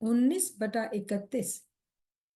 19/31।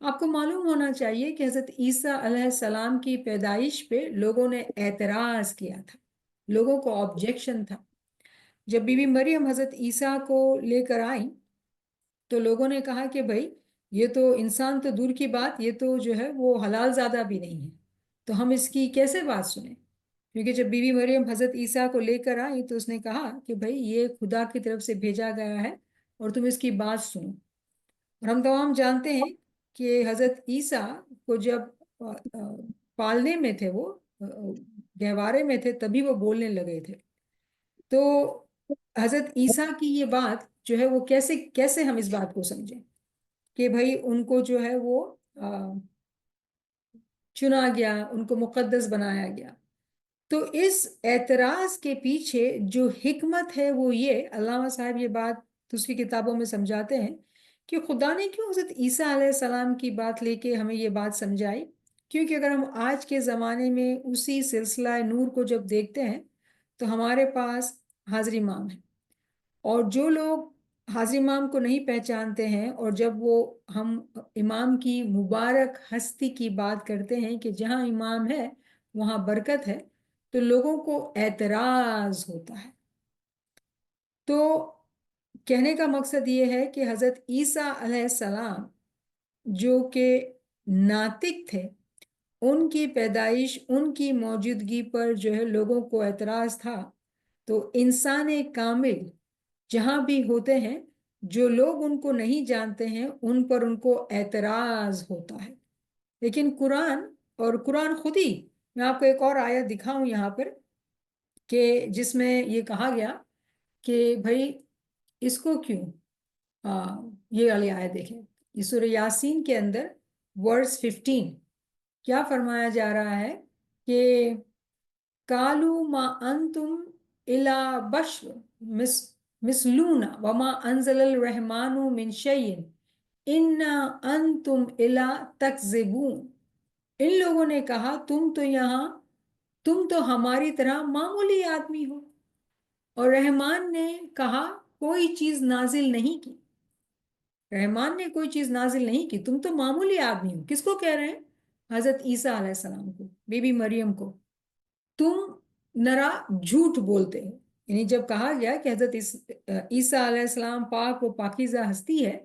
آپ کو معلوم ہونا چاہیے کہ حضرت عیسیٰ علیہ السلام کی پیدائش پہ لوگوں نے اعتراض کیا تھا، لوگوں کو آبجیکشن تھا۔ جب بی بی مریم حضرت عیسیٰ کو لے کر آئیں تو لوگوں نے کہا کہ بھائی یہ تو انسان تو دور کی بات، یہ تو جو ہے وہ حلال زادہ بھی نہیں ہے، تو ہم اس کی کیسے بات سنیں؟ کیونکہ جب بی بی مریم حضرت عیسیٰ کو لے کر آئیں تو اس نے کہا کہ بھائی یہ خدا کی طرف سے بھیجا گیا ہے اور تم اس کی بات سنو۔ اور ہم تمام جانتے ہیں کہ حضرت عیسیٰ کو جب پالنے میں تھے، وہ گہوارے میں تھے، تبھی وہ بولنے لگے تھے۔ تو حضرت عیسیٰ کی یہ بات جو ہے وہ کیسے کیسے ہم اس بات کو سمجھیں کہ بھائی ان کو جو ہے وہ چنا گیا، ان کو مقدس بنایا گیا۔ تو اس اعتراض کے پیچھے جو حکمت ہے وہ یہ، علامہ صاحب یہ بات دوسری کتابوں میں سمجھاتے ہیں کہ خدا نے کیوں حضرت عیسیٰ علیہ السلام کی بات لے کے ہمیں یہ بات سمجھائی؟ کیونکہ اگر ہم آج کے زمانے میں اسی سلسلہ نور کو جب دیکھتے ہیں تو ہمارے پاس حاضر امام ہے، اور جو لوگ حاضر امام کو نہیں پہچانتے ہیں، اور جب وہ ہم امام کی مبارک ہستی کی بات کرتے ہیں کہ جہاں امام ہے وہاں برکت ہے، تو لوگوں کو اعتراض ہوتا ہے۔ تو کہنے کا مقصد یہ ہے کہ حضرت عیسیٰ علیہ السلام جو کہ ناطق تھے، ان کی پیدائش، ان کی موجودگی پر جو ہے لوگوں کو اعتراض تھا۔ تو انسان کامل جہاں بھی ہوتے ہیں، جو لوگ ان کو نہیں جانتے ہیں ان پر ان کو اعتراض ہوتا ہے۔ لیکن قرآن، اور قرآن خود ہی، میں آپ کو ایک اور آیت دکھاؤں یہاں پر کہ جس میں یہ کہا گیا کہ بھائی اس کو کیوں، یہ والی آیت دیکھیں، یہ سورہ یاسین کے اندر ورس 15 کیا فرمایا جا رہا ہے کہ قالوا ما انتم الا بشر مثلنا وما انزل الرحمن من شيء انا انتم الا تکذبون۔ ان لوگوں نے کہا تم تو ہماری طرح معمولی آدمی ہو، اور رحمان نے کہا کوئی چیز نازل نہیں کی، رحمان نے کوئی چیز نازل نہیں کی، تم تو معمولی آدمی ہو۔ کس کو کہہ رہے ہیں؟ حضرت عیسیٰ علیہ السلام کو، بی بی مریم کو۔ تم نرا جھوٹ بولتے ہو۔ یعنی جب کہا گیا کہ حضرت عیسیٰ علیہ السلام پاک و پاکیزہ ہستی ہے،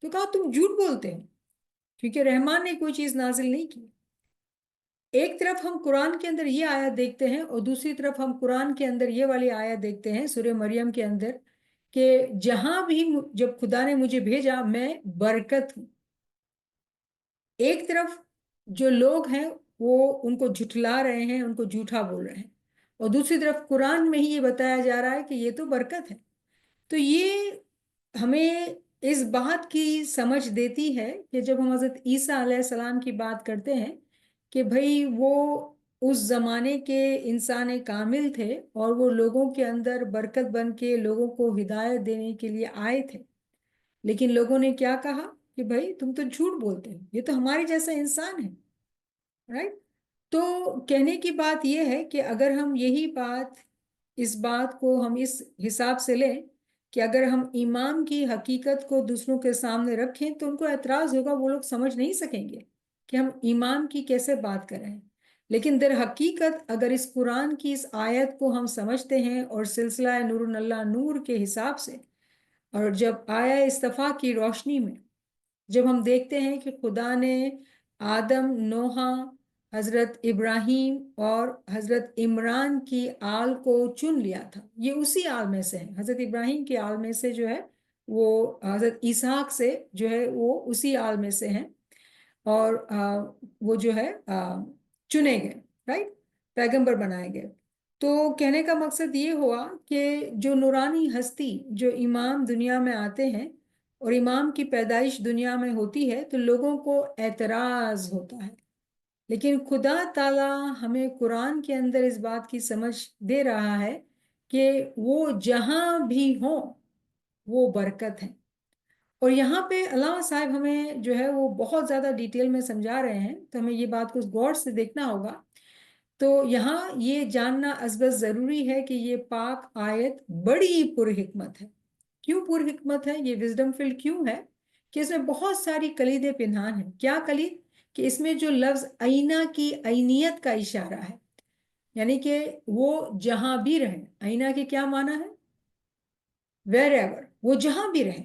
تو کہا تم جھوٹ بولتے ہو کیونکہ رحمان نے کوئی چیز نازل نہیں کی۔ ایک طرف ہم قرآن کے اندر یہ آیت دیکھتے ہیں، اور دوسری طرف ہم قرآن کے اندر یہ والی آیت دیکھتے ہیں سورہ مریم کے اندر کہ جہاں بھی جب خدا نے مجھے بھیجا میں برکت ہوں۔ ایک طرف جو لوگ ہیں وہ ان کو جھٹلا رہے ہیں، ان کو جھوٹا بول رہے ہیں، اور دوسری طرف قرآن میں ہی یہ بتایا جا رہا ہے کہ یہ تو برکت ہے۔ تو یہ ہمیں اس بات کی سمجھ دیتی ہے کہ جب ہم حضرت عیسیٰ علیہ السلام کی بات کرتے ہیں کہ بھائی وہ اس زمانے کے انسان کامل تھے، اور وہ لوگوں کے اندر برکت بن کے لوگوں کو ہدایت دینے کے لیے آئے تھے، لیکن لوگوں نے کیا کہا کہ بھائی تم تو جھوٹ بولتے ہو، یہ تو ہمارے جیسا انسان ہے، رائٹ؟ تو کہنے کی بات یہ ہے کہ اگر ہم یہی بات، اس بات کو ہم اس حساب سے لیں کہ اگر ہم امام کی حقیقت کو دوسروں کے سامنے رکھیں تو ان کو اعتراض ہوگا، وہ لوگ سمجھ نہیں سکیں گے کہ ہم امام کی کیسے بات کر رہے ہیں۔ لیکن در حقیقت اگر اس قرآن کی اس آیت کو ہم سمجھتے ہیں اور سلسلہ نور اللہ نور کے حساب سے، اور جب آیا استفا کی روشنی میں جب ہم دیکھتے ہیں کہ خدا نے آدم، نوحہ، حضرت ابراہیم اور حضرت عمران کی آل کو چن لیا تھا، یہ اسی آل میں سے ہیں، حضرت ابراہیم کی آل میں سے جو ہے وہ حضرت اسحاق سے جو ہے وہ اسی آل میں سے ہیں، اور وہ جو ہے چنے گئے، رائٹ، پیغمبر بنائے گئے۔ تو کہنے کا مقصد یہ ہوا کہ جو نورانی ہستی، جو امام دنیا میں آتے ہیں اور امام کی پیدائش دنیا میں ہوتی ہے، تو لوگوں کو اعتراض ہوتا ہے، لیکن خدا تعالیٰ ہمیں قرآن کے اندر اس بات کی سمجھ دے رہا ہے کہ وہ جہاں بھی ہوں وہ برکت ہے۔ اور یہاں پہ علامہ صاحب ہمیں جو ہے وہ بہت زیادہ ڈیٹیل میں سمجھا رہے ہیں، تو ہمیں یہ بات کو غور سے دیکھنا ہوگا۔ تو یہاں یہ جاننا ازبز ضروری ہے کہ یہ پاک آیت بڑی پر حکمت ہے۔ کیوں پر حکمت ہے؟ یہ وزڈم فل کیوں ہے؟ کہ اس میں بہت ساری کلیدیں پنہان ہیں. کیا کلید؟ کہ اس میں جو لفظ آئینہ کی عینیت کا اشارہ ہے، یعنی کہ وہ جہاں بھی رہے. آئینہ کے کیا معنی ہے؟ ویر ایور، وہ جہاں بھی رہے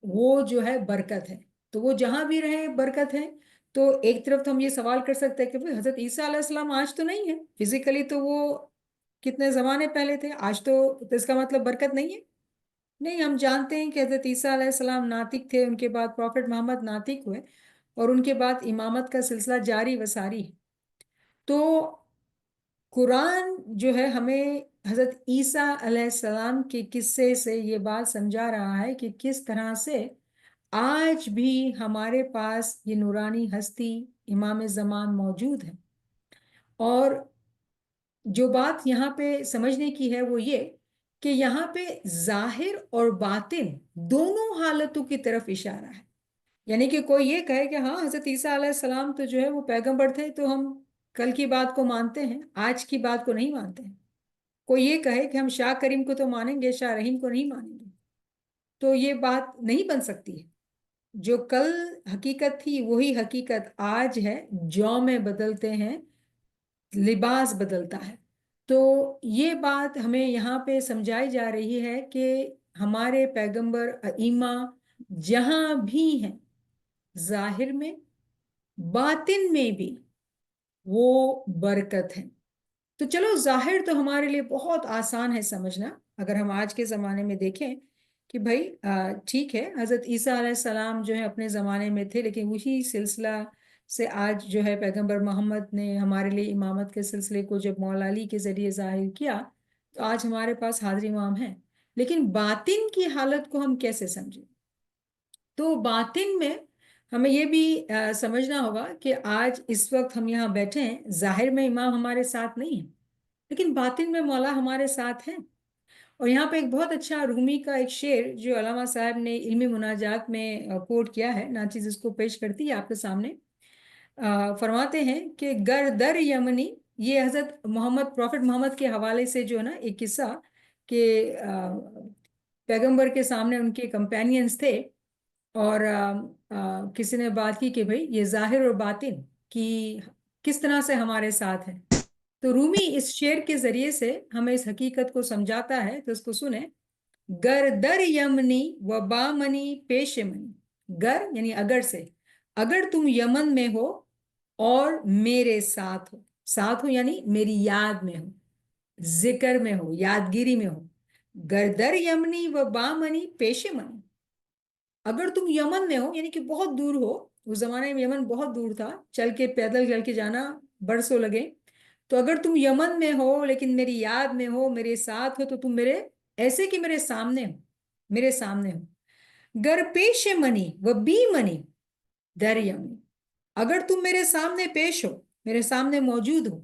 وہ جو ہے برکت ہے. تو وہ جہاں بھی رہے برکت ہے. تو ایک طرف تو ہم یہ سوال کر سکتے ہیں کہ حضرت عیسیٰ علیہ السلام آج تو نہیں ہے فزیکلی، تو وہ کتنے زمانے پہلے تھے، آج تو اس کا مطلب برکت نہیں ہے. نہیں، ہم جانتے ہیں کہ حضرت عیسیٰ علیہ السلام ناطق تھے، ان کے بعد پروفٹ محمد ناطق ہوئے، اور ان کے بعد امامت کا سلسلہ جاری و ساری ہے. تو قرآن جو ہے ہمیں حضرت عیسیٰ علیہ السلام کے قصے سے یہ بات سمجھا رہا ہے کہ کس طرح سے آج بھی ہمارے پاس یہ نورانی ہستی امام زمان موجود ہے. اور جو بات یہاں پہ سمجھنے کی ہے وہ یہ کہ یہاں پہ ظاہر اور باطن دونوں حالتوں کی طرف اشارہ ہے. یعنی کہ کوئی یہ کہے کہ ہاں حضرت عیسیٰ علیہ السلام تو جو ہے وہ پیغمبر تھے، تو ہم کل کی بات کو مانتے ہیں، آج کی بات کو نہیں مانتے ہیں. کوئی یہ کہے کہ ہم شاہ کریم کو تو مانیں گے، شاہ رحیم کو نہیں مانیں گے، تو یہ بات نہیں بن سکتی ہے. جو کل حقیقت تھی وہی حقیقت آج ہے. جوم بدلتے ہیں، لباس بدلتا ہے. تو یہ بات ہمیں یہاں پہ سمجھائی جا رہی ہے کہ ہمارے پیغمبر ائمہ جہاں بھی ہیں، ظاہر میں باطن میں بھی وہ برکت ہے. تو چلو ظاہر تو ہمارے لیے بہت آسان ہے سمجھنا. اگر ہم آج کے زمانے میں دیکھیں کہ بھائی ٹھیک ہے، حضرت عیسیٰ علیہ السلام جو ہے اپنے زمانے میں تھے، لیکن وہی سلسلہ سے آج جو ہے پیغمبر محمد نے ہمارے لیے امامت کے سلسلے کو جب مولا علی کے ذریعے ظاہر کیا، تو آج ہمارے پاس حاضر امام ہیں. لیکن باطن کی حالت کو ہم کیسے سمجھیں؟ تو باطن میں ہمیں یہ بھی سمجھنا ہوگا کہ آج اس وقت ہم یہاں بیٹھے ہیں، ظاہر میں امام ہمارے ساتھ نہیں ہے، لیکن باطن میں مولا ہمارے ساتھ ہیں. اور یہاں پہ ایک بہت اچھا رومی کا ایک شعر جو علامہ صاحب نے علمی مناجات میں کوٹ کیا ہے، ناچیز اس کو پیش کرتی ہے آپ کے سامنے. فرماتے ہیں کہ گر در یمنی، یہ حضرت محمد پروفٹ محمد کے حوالے سے جو ہے نا ایک قصہ کہ پیغمبر کے سامنے ان کے کمپینینز تھے، اور کسی نے بات کی کہ بھئی یہ ظاہر اور باطن کی کس طرح سے ہمارے ساتھ ہے. تو رومی اس شعر کے ذریعے سے ہمیں اس حقیقت کو سمجھاتا ہے. تو اس کو سنیں. گر در یمنی و بامنی پیش منی. گر یعنی اگر سے، اگر تم یمن میں ہو اور میرے ساتھ ہو. ساتھ ہو یعنی میری یاد میں ہو، ذکر میں ہو، یادگیری میں ہو. گر در یمنی و بامنی پیش منی. اگر تم یمن میں ہو یعنی کہ بہت دور ہو، اس زمانے میں یمن بہت دور تھا، چل کے پیدل چل کے جانا برسوں لگے. تو اگر تم یمن میں ہو لیکن میری یاد میں ہو، میرے ساتھ ہو، تو تم میرے ایسے کہ میرے سامنے ہو، میرے سامنے ہو. گر پیش منی و بی منی در یمنی. اگر تم میرے سامنے پیش ہو، میرے سامنے موجود ہو،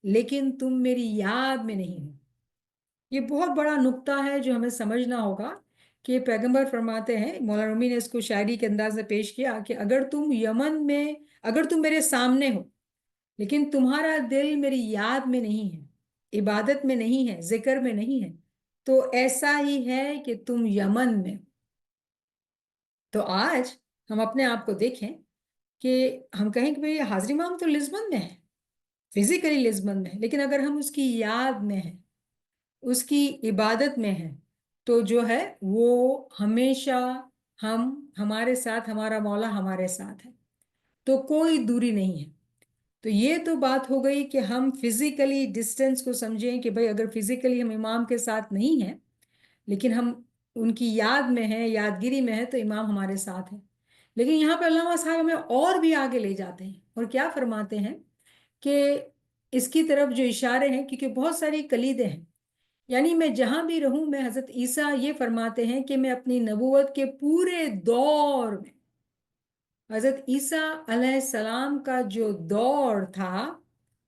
لیکن تم میری یاد میں نہیں ہو. یہ بہت بڑا نقطہ ہے جو ہمیں سمجھنا ہوگا کہ پیغمبر فرماتے ہیں، مولانا رومی نے اس کو شاعری کے انداز میں پیش کیا کہ اگر تم یمن میں، اگر تم میرے سامنے ہو لیکن تمہارا دل میری یاد میں نہیں ہے، عبادت میں نہیں ہے، ذکر میں نہیں ہے، تو ایسا ہی ہے کہ تم یمن میں. تو آج ہم اپنے آپ کو دیکھیں کہ ہم کہیں کہ بھئی حاضر امام تو لزبن میں ہے، فزیکلی لزبن میں ہے، لیکن اگر ہم اس کی یاد میں ہیں، اس کی عبادت میں ہیں، تو جو ہے وہ ہمیشہ ہمارے ساتھ، ہمارا مولا ہمارے ساتھ ہے. تو کوئی دوری نہیں ہے. تو یہ تو بات ہو گئی کہ ہم فزیکلی ڈسٹینس کو سمجھیں کہ بھئی اگر فزیکلی ہم امام کے ساتھ نہیں ہیں لیکن ہم ان کی یاد میں ہیں، یادگیری میں ہیں، تو امام ہمارے ساتھ ہیں. لیکن یہاں پہ علامہ صاحب ہمیں اور بھی آگے لے جاتے ہیں اور کیا فرماتے ہیں کہ اس کی طرف جو اشارے ہیں، کیونکہ بہت ساری کلیدیں ہیں، یعنی میں جہاں بھی رہوں میں، حضرت عیسیٰ یہ فرماتے ہیں کہ میں اپنی نبوت کے پورے دور میں، حضرت عیسیٰ علیہ السلام کا جو دور تھا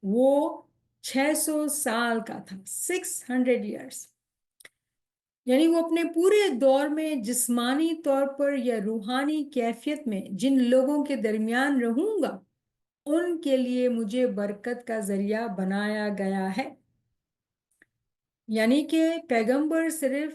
وہ 600 سال کا تھا، 600 ایئرس. یعنی وہ اپنے پورے دور میں جسمانی طور پر یا روحانی کیفیت میں جن لوگوں کے درمیان رہوں گا ان کے لیے مجھے برکت کا ذریعہ بنایا گیا ہے. یعنی کہ پیغمبر صرف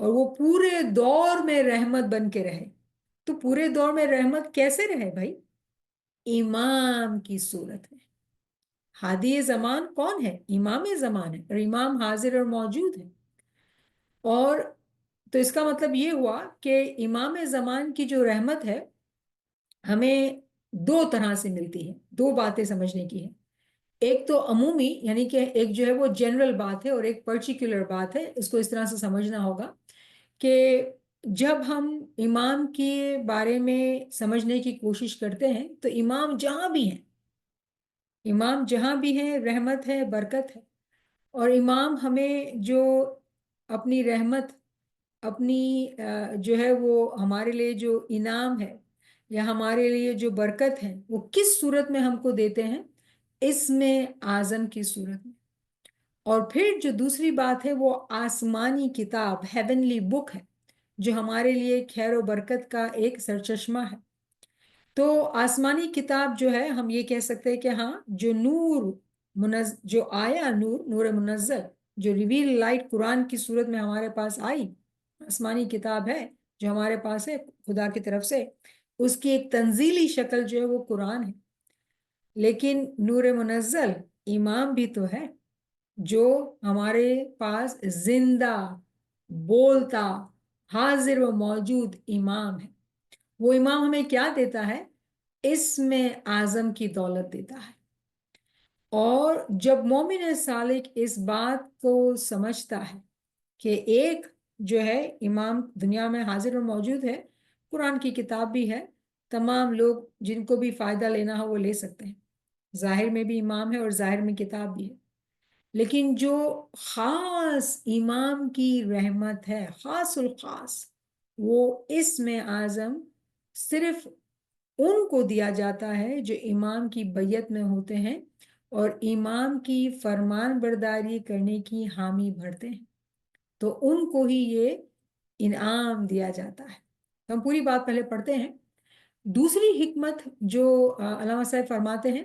اور وہ پورے دور میں رحمت بن کے رہے. تو پورے دور میں رحمت کیسے رہے بھائی؟ امام کی صورت میں. ہادی زمان کون ہے؟ امام زمان ہے، اور امام حاضر اور موجود ہے. اور تو اس کا مطلب یہ ہوا کہ امام زمان کی جو رحمت ہے ہمیں دو طرح سے ملتی ہے. دو باتیں سمجھنے کی ہیں. ایک تو عمومی، یعنی کہ ایک جو ہے وہ جنرل بات ہے، اور ایک پرٹیکولر بات ہے. اس کو اس طرح سے سمجھنا ہوگا کہ جب ہم امام کے بارے میں سمجھنے کی کوشش کرتے ہیں تو امام جہاں بھی ہیں، امام جہاں بھی ہیں رحمت ہے، برکت ہے. اور امام ہمیں جو اپنی رحمت، اپنی جو ہے وہ ہمارے لیے جو انعام ہے یا ہمارے لیے جو برکت ہے وہ کس صورت میں ہم کو دیتے ہیں؟ اسم اعظم کی صورت میں. اور پھر جو دوسری بات ہے وہ آسمانی کتاب، ہیونلی بک ہے، جو ہمارے لیے خیر و برکت کا ایک سرچشمہ ہے. تو آسمانی کتاب جو ہے ہم یہ کہہ سکتے ہیں کہ ہاں، جو نور جو آیا، نور منزل، جو ریویل لائٹ قرآن کی صورت میں ہمارے پاس آئی، آسمانی کتاب ہے جو ہمارے پاس ہے خدا کی طرف سے. اس کی ایک تنزیلی شکل جو ہے وہ قرآن ہے. لیکن نور منزل امام بھی تو ہے، جو ہمارے پاس زندہ بولتا حاضر و موجود امام ہے. وہ امام ہمیں کیا دیتا ہے؟ اسم اعظم کی دولت دیتا ہے. اور جب مومن صالح اس بات کو سمجھتا ہے کہ ایک جو ہے امام دنیا میں حاضر و موجود ہے، قرآن کی کتاب بھی ہے، تمام لوگ جن کو بھی فائدہ لینا ہو وہ لے سکتے ہیں، ظاہر میں بھی امام ہے اور ظاہر میں کتاب بھی ہے. لیکن جو خاص امام کی رحمت ہے، خاص الخاص، وہ اسم اعظم صرف ان کو دیا جاتا ہے جو امام کی بیعت میں ہوتے ہیں اور امام کی فرمان برداری کرنے کی حامی بھرتے ہیں. تو ان کو ہی یہ انعام دیا جاتا ہے. تو ہم پوری بات پہلے پڑھتے ہیں. دوسری حکمت جو علامہ صاحب فرماتے ہیں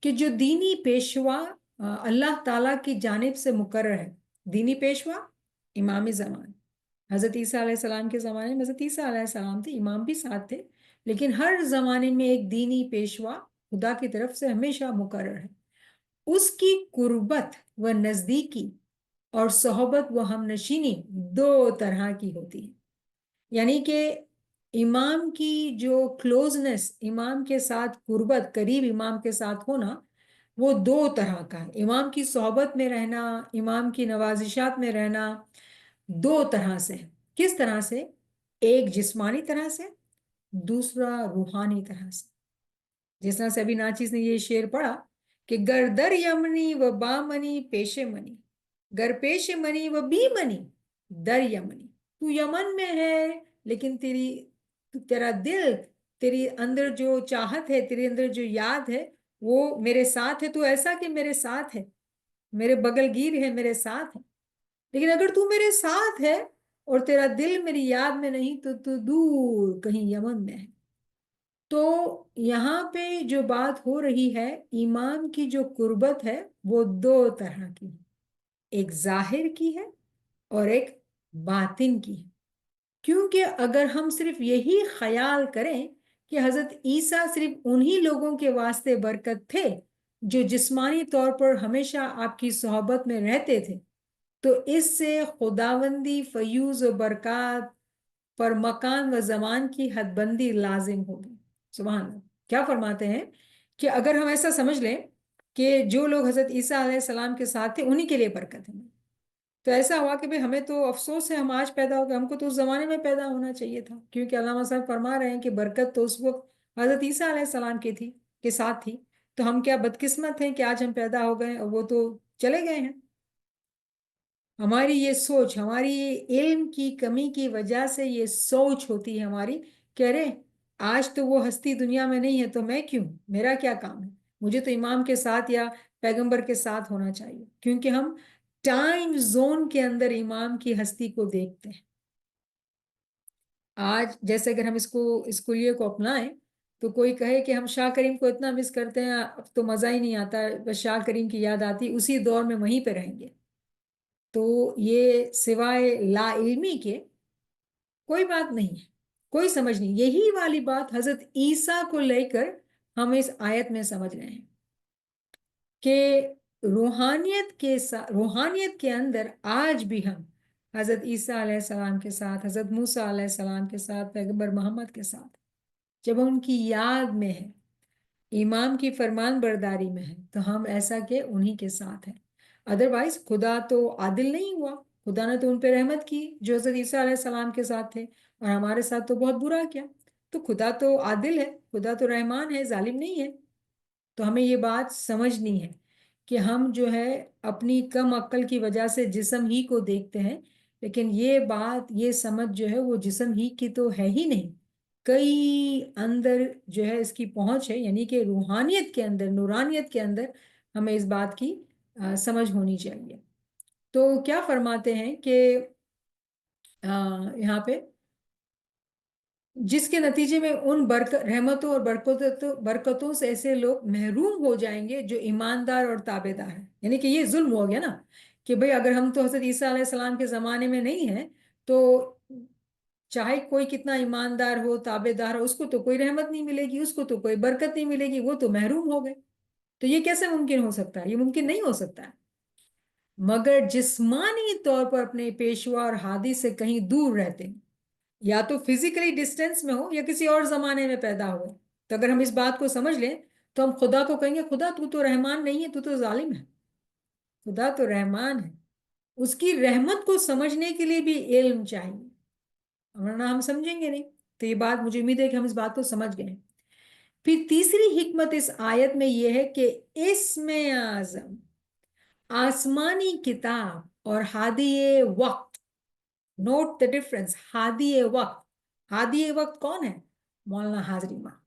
کہ جو دینی پیشوا اللہ تعالیٰ کی جانب سے مقرر ہے. دینی پیشوا امام زمان، حضرت عیسیٰ علیہ السلام کے زمانے میں حضرت عیسیٰ علیہ السلام تھے، امام بھی ساتھ تھے، لیکن ہر زمانے میں ایک دینی پیشوا خدا کی طرف سے ہمیشہ مقرر ہے. اس کی قربت و نزدیکی اور صحبت و ہم نشینی دو طرح کی ہوتی ہے. یعنی کہ امام کی جو کلوزنس، امام کے ساتھ قربت، قریب امام کے ساتھ ہونا، وہ دو طرح کا ہے. امام کی صحبت میں رہنا، امام کی نوازشات میں رہنا، دو طرح سے. کس طرح سے؟ ایک جسمانی طرح سے، دوسرا روحانی طرح سے. جس طرح سے ابھی ناچیز نے یہ شعر پڑھا کہ گر در یمنی و با منی پیش منی، گر پیش منی و بی منی در یمنی. تو یمن میں ہے لیکن تیرا دل، تیری اندر جو چاہت ہے، تیرے اندر جو یاد ہے وہ میرے ساتھ ہے. تو ایسا کہ میرے ساتھ ہے، میرے بغل گیر ہے، میرے ساتھ ہے. لیکن اگر تو میرے ساتھ ہے اور تیرا دل میری یاد میں نہیں تو دور کہیں یمن میں ہے. تو یہاں پہ جو بات ہو رہی ہے، امام کی جو قربت ہے وہ دو طرح کی ہے، ایک ظاہر کی ہے اور ایک باطن کی ہے. کیونکہ اگر ہم صرف یہی خیال کریں کہ حضرت عیسیٰ صرف انہی لوگوں کے واسطے برکت تھے جو جسمانی طور پر ہمیشہ آپ کی صحبت میں رہتے تھے، تو اس سے خداوندی فیوز و برکات پر مکان و زمان کی حد بندی لازم ہوگی. سبحان اللہ. کیا فرماتے ہیں کہ اگر ہم ایسا سمجھ لیں کہ جو لوگ حضرت عیسیٰ علیہ السلام کے ساتھ تھے انہی کے لیے برکت ہے، تو ایسا ہوا کہ ہمیں تو افسوس ہے ہم آج پیدا ہو گئے، ہم کو تو اس زمانے میں پیدا ہونا چاہیے تھا. کیونکہ علامہ صاحب فرما رہے ہیں کہ برکت تو اس وقت حضرت عیسیٰ علیہ السلام کے ساتھ تھی. تو ہم کیا بدقسمت ہیں کہ آج ہم پیدا ہو گئے اور وہ تو چلے گئے ہیں. ہماری یہ سوچ، ہماری علم کی کمی کی وجہ سے یہ سوچ ہوتی ہے ہماری کہ ارے آج تو وہ ہستی دنیا میں نہیں ہے تو میں کیوں، میرا کیا کام ہے، مجھے تو امام کے ساتھ یا پیغمبر کے ساتھ ہونا چاہیے. کیونکہ ہم ٹائم زون کے اندر امام کی ہستی کو دیکھتے ہیں. آج جیسے اگر ہم اس کلیے کو اپنائیں تو کوئی کہے کہ ہم شاہ کریم کو اتنا مس کرتے ہیں، اب تو مزہ ہی نہیں آتا، بس شاہ کریم کی یاد آتی، اسی دور میں وہیں پہ رہیں گے. تو یہ سوائے لا علمی کے کوئی بات نہیں ہے، کوئی سمجھ نہیں. یہی والی بات حضرت عیسیٰ کو لے کر ہم اس آیت میں سمجھ رہے ہیں کہ روحانیت کے اندر آج بھی ہم حضرت عیسیٰ علیہ السلام کے ساتھ، حضرت موسیٰ علیہ السلام کے ساتھ، پیغمبر محمد کے ساتھ جب ہم ان کی یاد میں ہیں، امام کی فرمان برداری میں ہیں، تو ہم ایسا کہ انہی کے ساتھ ہیں. ادروائز خدا تو عادل نہیں ہوا، خدا نے تو ان پہ رحمت کی جو حضرت عیسیٰ علیہ السلام کے ساتھ تھے، اور ہمارے ساتھ تو بہت برا کیا. تو خدا تو عادل ہے، خدا تو رحمان ہے، ظالم نہیں ہے. تو ہمیں یہ بات سمجھنی ہے کہ ہم جو ہے اپنی کم عقل کی وجہ سے جسم ہی کو دیکھتے ہیں، لیکن یہ بات، یہ سمجھ جو ہے وہ جسم ہی کی تو ہے ہی نہیں. کئی اندر جو ہے اس کی پہنچ ہے، یعنی کہ روحانیت کے اندر، نورانیت کے اندر ہمیں اس بات کی سمجھ ہونی چاہیے. تو کیا فرماتے ہیں کہ یہاں پہ جس کے نتیجے میں ان رحمتوں اور برکتوں سے ایسے لوگ محروم ہو جائیں گے جو ایماندار اور تابع دار ہیں. یعنی کہ یہ ظلم ہو گیا نا کہ بھئی اگر ہم تو حضرت عیسیٰ علیہ السلام کے زمانے میں نہیں ہیں تو چاہے کوئی کتنا ایماندار ہو، تابع دار ہو، اس کو تو کوئی رحمت نہیں ملے گی، اس کو تو کوئی برکت نہیں ملے گی، وہ تو محروم ہو گئے. تو یہ کیسے ممکن ہو سکتا ہے؟ یہ ممکن نہیں ہو سکتا ہے. مگر جسمانی طور پر اپنے پیشوا اور ہادی سے کہیں دور رہتے ہیں، یا تو فزیکلی ڈسٹینس میں ہو یا کسی اور زمانے میں پیدا ہوئے. تو اگر ہم اس بات کو سمجھ لیں تو ہم خدا کو کہیں گے خدا تو تو رحمان نہیں ہے، تو تو ظالم ہے. خدا تو رحمان ہے. اس کی رحمت کو سمجھنے کے لیے بھی علم چاہیے، ورنہ ہم سمجھیں گے نہیں. تو یہ بات مجھے امید ہے کہ ہم اس بات کو سمجھ گئے. پھر تیسری حکمت اس آیت میں یہ ہے کہ اسم اعظم آسمانی کتاب اور ہادی وقت. Note the difference. ہادی وقت، ہادی وقت کون ہے؟ مولانا حاضری ماں.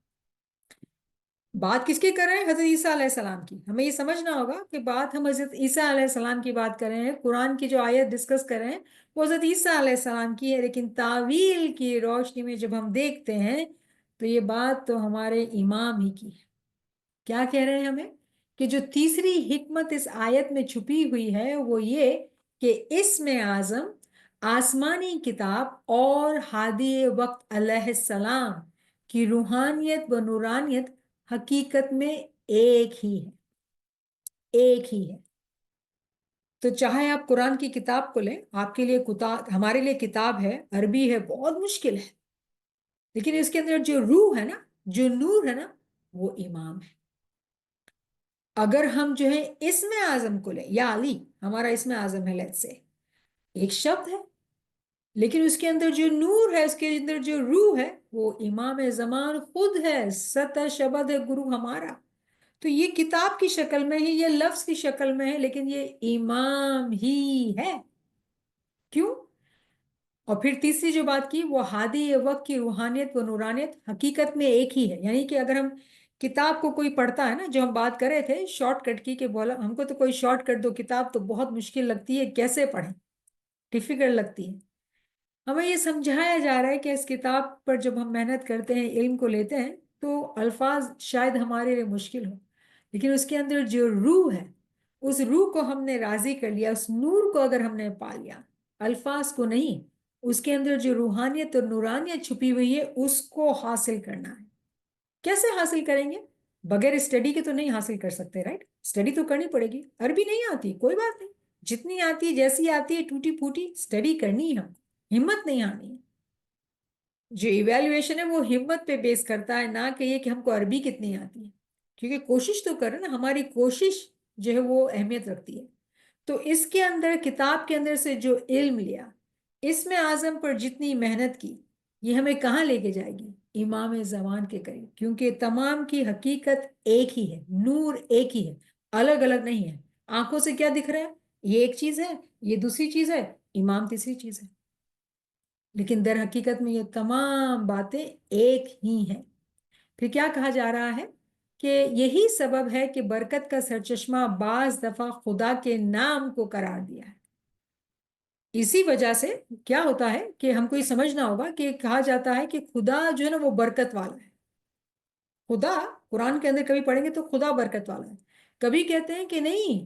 بات کس کی کر رہے ہیں؟ حضرت عیسیٰ علیہ السلام کی. ہمیں یہ سمجھنا ہوگا کہ بات ہم حضرت عیسیٰ علیہ السلام کی بات کر رہے ہیں. قرآن کی جو آیت ڈسکس کر رہے ہیں وہ حضرت عیسیٰ علیہ السلام کی ہے، لیکن تعویل کی روشنی میں جب ہم دیکھتے ہیں تو یہ بات تو ہمارے امام ہی کی ہے. کیا کہہ رہے ہیں ہمیں؟ کہ جو تیسری حکمت اس آیت میں چھپی ہوئی ہے وہ یہ کہ اسم اعظم آسمانی کتاب اور ہادی وقت علیہ السلام کی روحانیت و نورانیت حقیقت میں ایک ہی ہے، ایک ہی ہے. تو چاہے آپ قرآن کی کتاب کو لیں، آپ کے لیے کتاب، ہمارے لیے کتاب ہے، عربی ہے، بہت مشکل ہے، لیکن اس کے اندر جو روح ہے نا، جو نور ہے نا، وہ امام ہے. اگر ہم جو ہے اسم اعظم کو لیں، یا علی ہمارا اسم اعظم ہے، لیٹ سے ایک شبد ہے، لیکن اس کے اندر جو نور ہے، اس کے اندر جو روح ہے، وہ امام زمان خود ہے. ست شبد ہے گرو ہمارا. تو یہ کتاب کی شکل میں ہی، یہ لفظ کی شکل میں ہے، لیکن یہ امام ہی ہے. کیوں؟ اور پھر تیسری جو بات کی وہ ہادی وقت کی روحانیت و نورانیت حقیقت میں ایک ہی ہے. یعنی کہ اگر ہم کتاب کو کوئی پڑھتا ہے نا، جو ہم بات کر رہے تھے شارٹ کٹ کی، کہ بولا ہم کو تو کوئی شارٹ کٹ دو، کتاب تو بہت مشکل لگتی ہے، کیسے پڑھیں، ڈیفیکلٹ لگتی ہے. ہمیں یہ سمجھایا جا رہا ہے کہ اس کتاب پر جب ہم محنت کرتے ہیں، علم کو لیتے ہیں، تو الفاظ شاید ہمارے لیے مشکل ہو، لیکن اس کے اندر جو روح ہے، اس روح کو ہم نے راضی کر لیا، اس نور کو اگر ہم نے پا لیا، الفاظ کو نہیں، اس کے اندر جو روحانیت اور نورانیت چھپی ہوئی ہے اس کو حاصل کرنا ہے. کیسے حاصل کریں گے؟ بغیر اسٹڈی کے تو نہیں حاصل کر سکتے، رائٹ؟ اسٹڈی تو کرنی پڑے گی. عربی نہیں آتی، کوئی بات نہیں، جتنی آتی ہے، جیسی آتی ہے، ٹوٹی پھوٹی اسٹڈی کرنی ہے. ہم ہمت نہیں آنی ہے. جو ایویلویشن ہے وہ ہمت پہ بیس کرتا ہے، نہ کہ یہ کہ ہم کو عربی کتنی آتی ہے. کیونکہ کوشش تو کریں نا، ہماری کوشش جو ہے وہ اہمیت رکھتی ہے. تو اس کے اندر، کتاب کے اندر سے جو علم لیا، اس میں اعظم پر جتنی محنت کی، یہ ہمیں کہاں لے کے جائے گی؟ امام زمان کے قریب. کیونکہ تمام کی حقیقت ایک ہی ہے، نور ایک ہی ہے، الگ الگ نہیں ہے. آنکھوں سے کیا دکھ رہا ہے؟ یہ ایک چیز ہے، یہ دوسری چیز ہے، امام تیسری چیز ہے، لیکن در حقیقت میں یہ تمام باتیں ایک ہی ہیں. پھر کیا کہا جا رہا ہے کہ یہی سبب ہے کہ برکت کا سرچشمہ بعض دفعہ خدا کے نام کو قرار دیا ہے. اسی وجہ سے کیا ہوتا ہے کہ ہم کو یہ سمجھنا ہوگا کہ کہا جاتا ہے کہ خدا جو ہے نا وہ برکت والا ہے. خدا قرآن کے اندر کبھی پڑھیں گے تو خدا برکت والا ہے. کبھی کہتے ہیں کہ نہیں،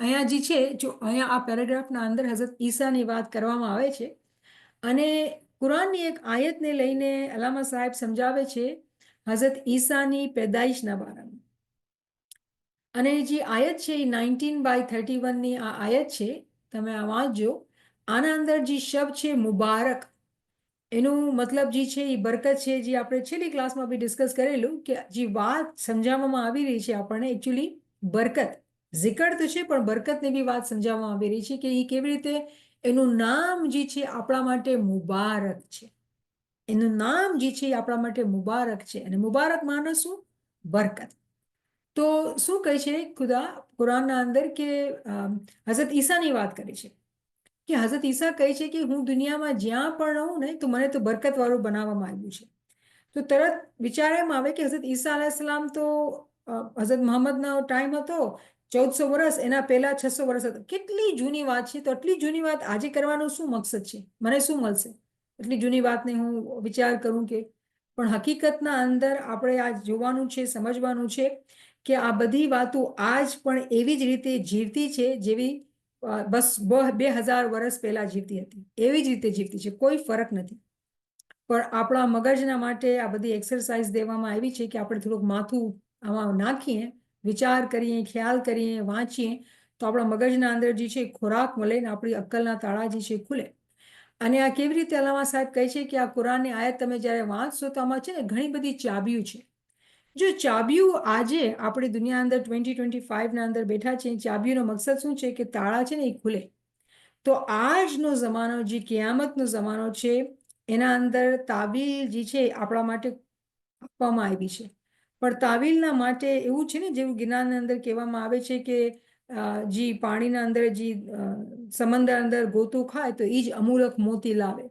અહીંયા જે છે જો અહીંયા આ પેરેગ્રાફના અંદર હઝરત ઈસાની વાત કરવામાં આવે છે અને કુરાનની એક આયતને લઈને અલામા સાહેબ સમજાવે છે હઝરત ઈસાની પેદાઈશના બારામાં। અને જે આયત છે એ 19/31ની આ આયત છે, તમે આ વાંચજો। આના અંદર જે શબ્દ છે મુબારક, એનું મતલબ જે છે એ બરકત છે, જે આપણે છેલ્લી ક્લાસમાં બી ડિસ્કસ કરેલું કે જે વાત સમજાવવામાં આવી રહી છે આપણને એકચ્યુઅલી બરકત ઝિકર તો છે પણ બરકતની બી વાત સમજાવવામાં આવી રહી છે કે એ કેવી રીતે એનું નામ જે છે આપણા માટે મુબારક છે। એનું નામ જે છે એ આપણા માટે મુબારક છે અને મુબારક માનો શું? બરકત। તો શું કહે છે ખુદા કુરાનના અંદર કે હઝરત ઈસાની વાત કરે છે કે હઝરત ઈસા કહે છે કે હું દુનિયામાં જ્યાં પણ રહું ને તો મને તો બરકતવાળું બનાવવામાં આવ્યું છે। તો તરત વિચાર એમ આવે કે હઝરત ઈસા અલાઈહિસ્સલામ તો હઝરત મોહમ્મદનો ટાઈમ હતો 1400 વર્ષ, એના પહેલા 600 વર્ષ હતો। કેટલી જૂની વાત છે। તો આટલી જૂની વાત આજે કરવાનો શું મકસદ છે? મને શું મળશે એટલી જૂની વાતને હું વિચાર કરું કે? પણ હકીકતના અંદર આપણે આ જોવાનું છે, સમજવાનું છે કે આ બધી વાતો આજ પણ એવી જ રીતે જીવતી છે જેવી બસ 2000 વર્ષ પહેલા જીવતી હતી એવી જ રીતે જીવતી છે, કોઈ ફરક નથી. પણ આપણા મગજના માટે આ બધી એક્સરસાઇઝ દેવામાં આવી છે કે આપણે થોડુંક માથું આમાં નાખીએ, વિચાર કરીએ, ખ્યાલ કરીએ, વાંચીએ, તો આપણા મગજના અંદર જે છે ખોરાક મળે ને આપણી અક્કલના તાળા જે છે ખુલે. અને આ કેવી રીતે અલામા સાહેબ કહે છે કે આ કુરાનની આયત તમે જ્યારે વાંચશો તો આમાં છે ને ઘણી બધી ચાબીઓ છે. જો ચાબીઓ આજે આપણી દુનિયા અંદર 2025ના અંદર બેઠા છે, ચાબીઓનો મકસદ શું છે કે તાળા છે ને એ ખુલે. તો આજનો જમાનો જે કિયામતનો જમાનો છે એના અંદર તાબીલ જે છે આપણા માટે આપવામાં આવી છે. પણ તાવીલના માટે એવું છે ને જેવું જ્ઞાનના અંદર કહેવામાં આવે છે કે જે પાણીના અંદર જે સમંદર અંદર ગોતું ખાય તો એ જ અમૂલક મોતી લાવે.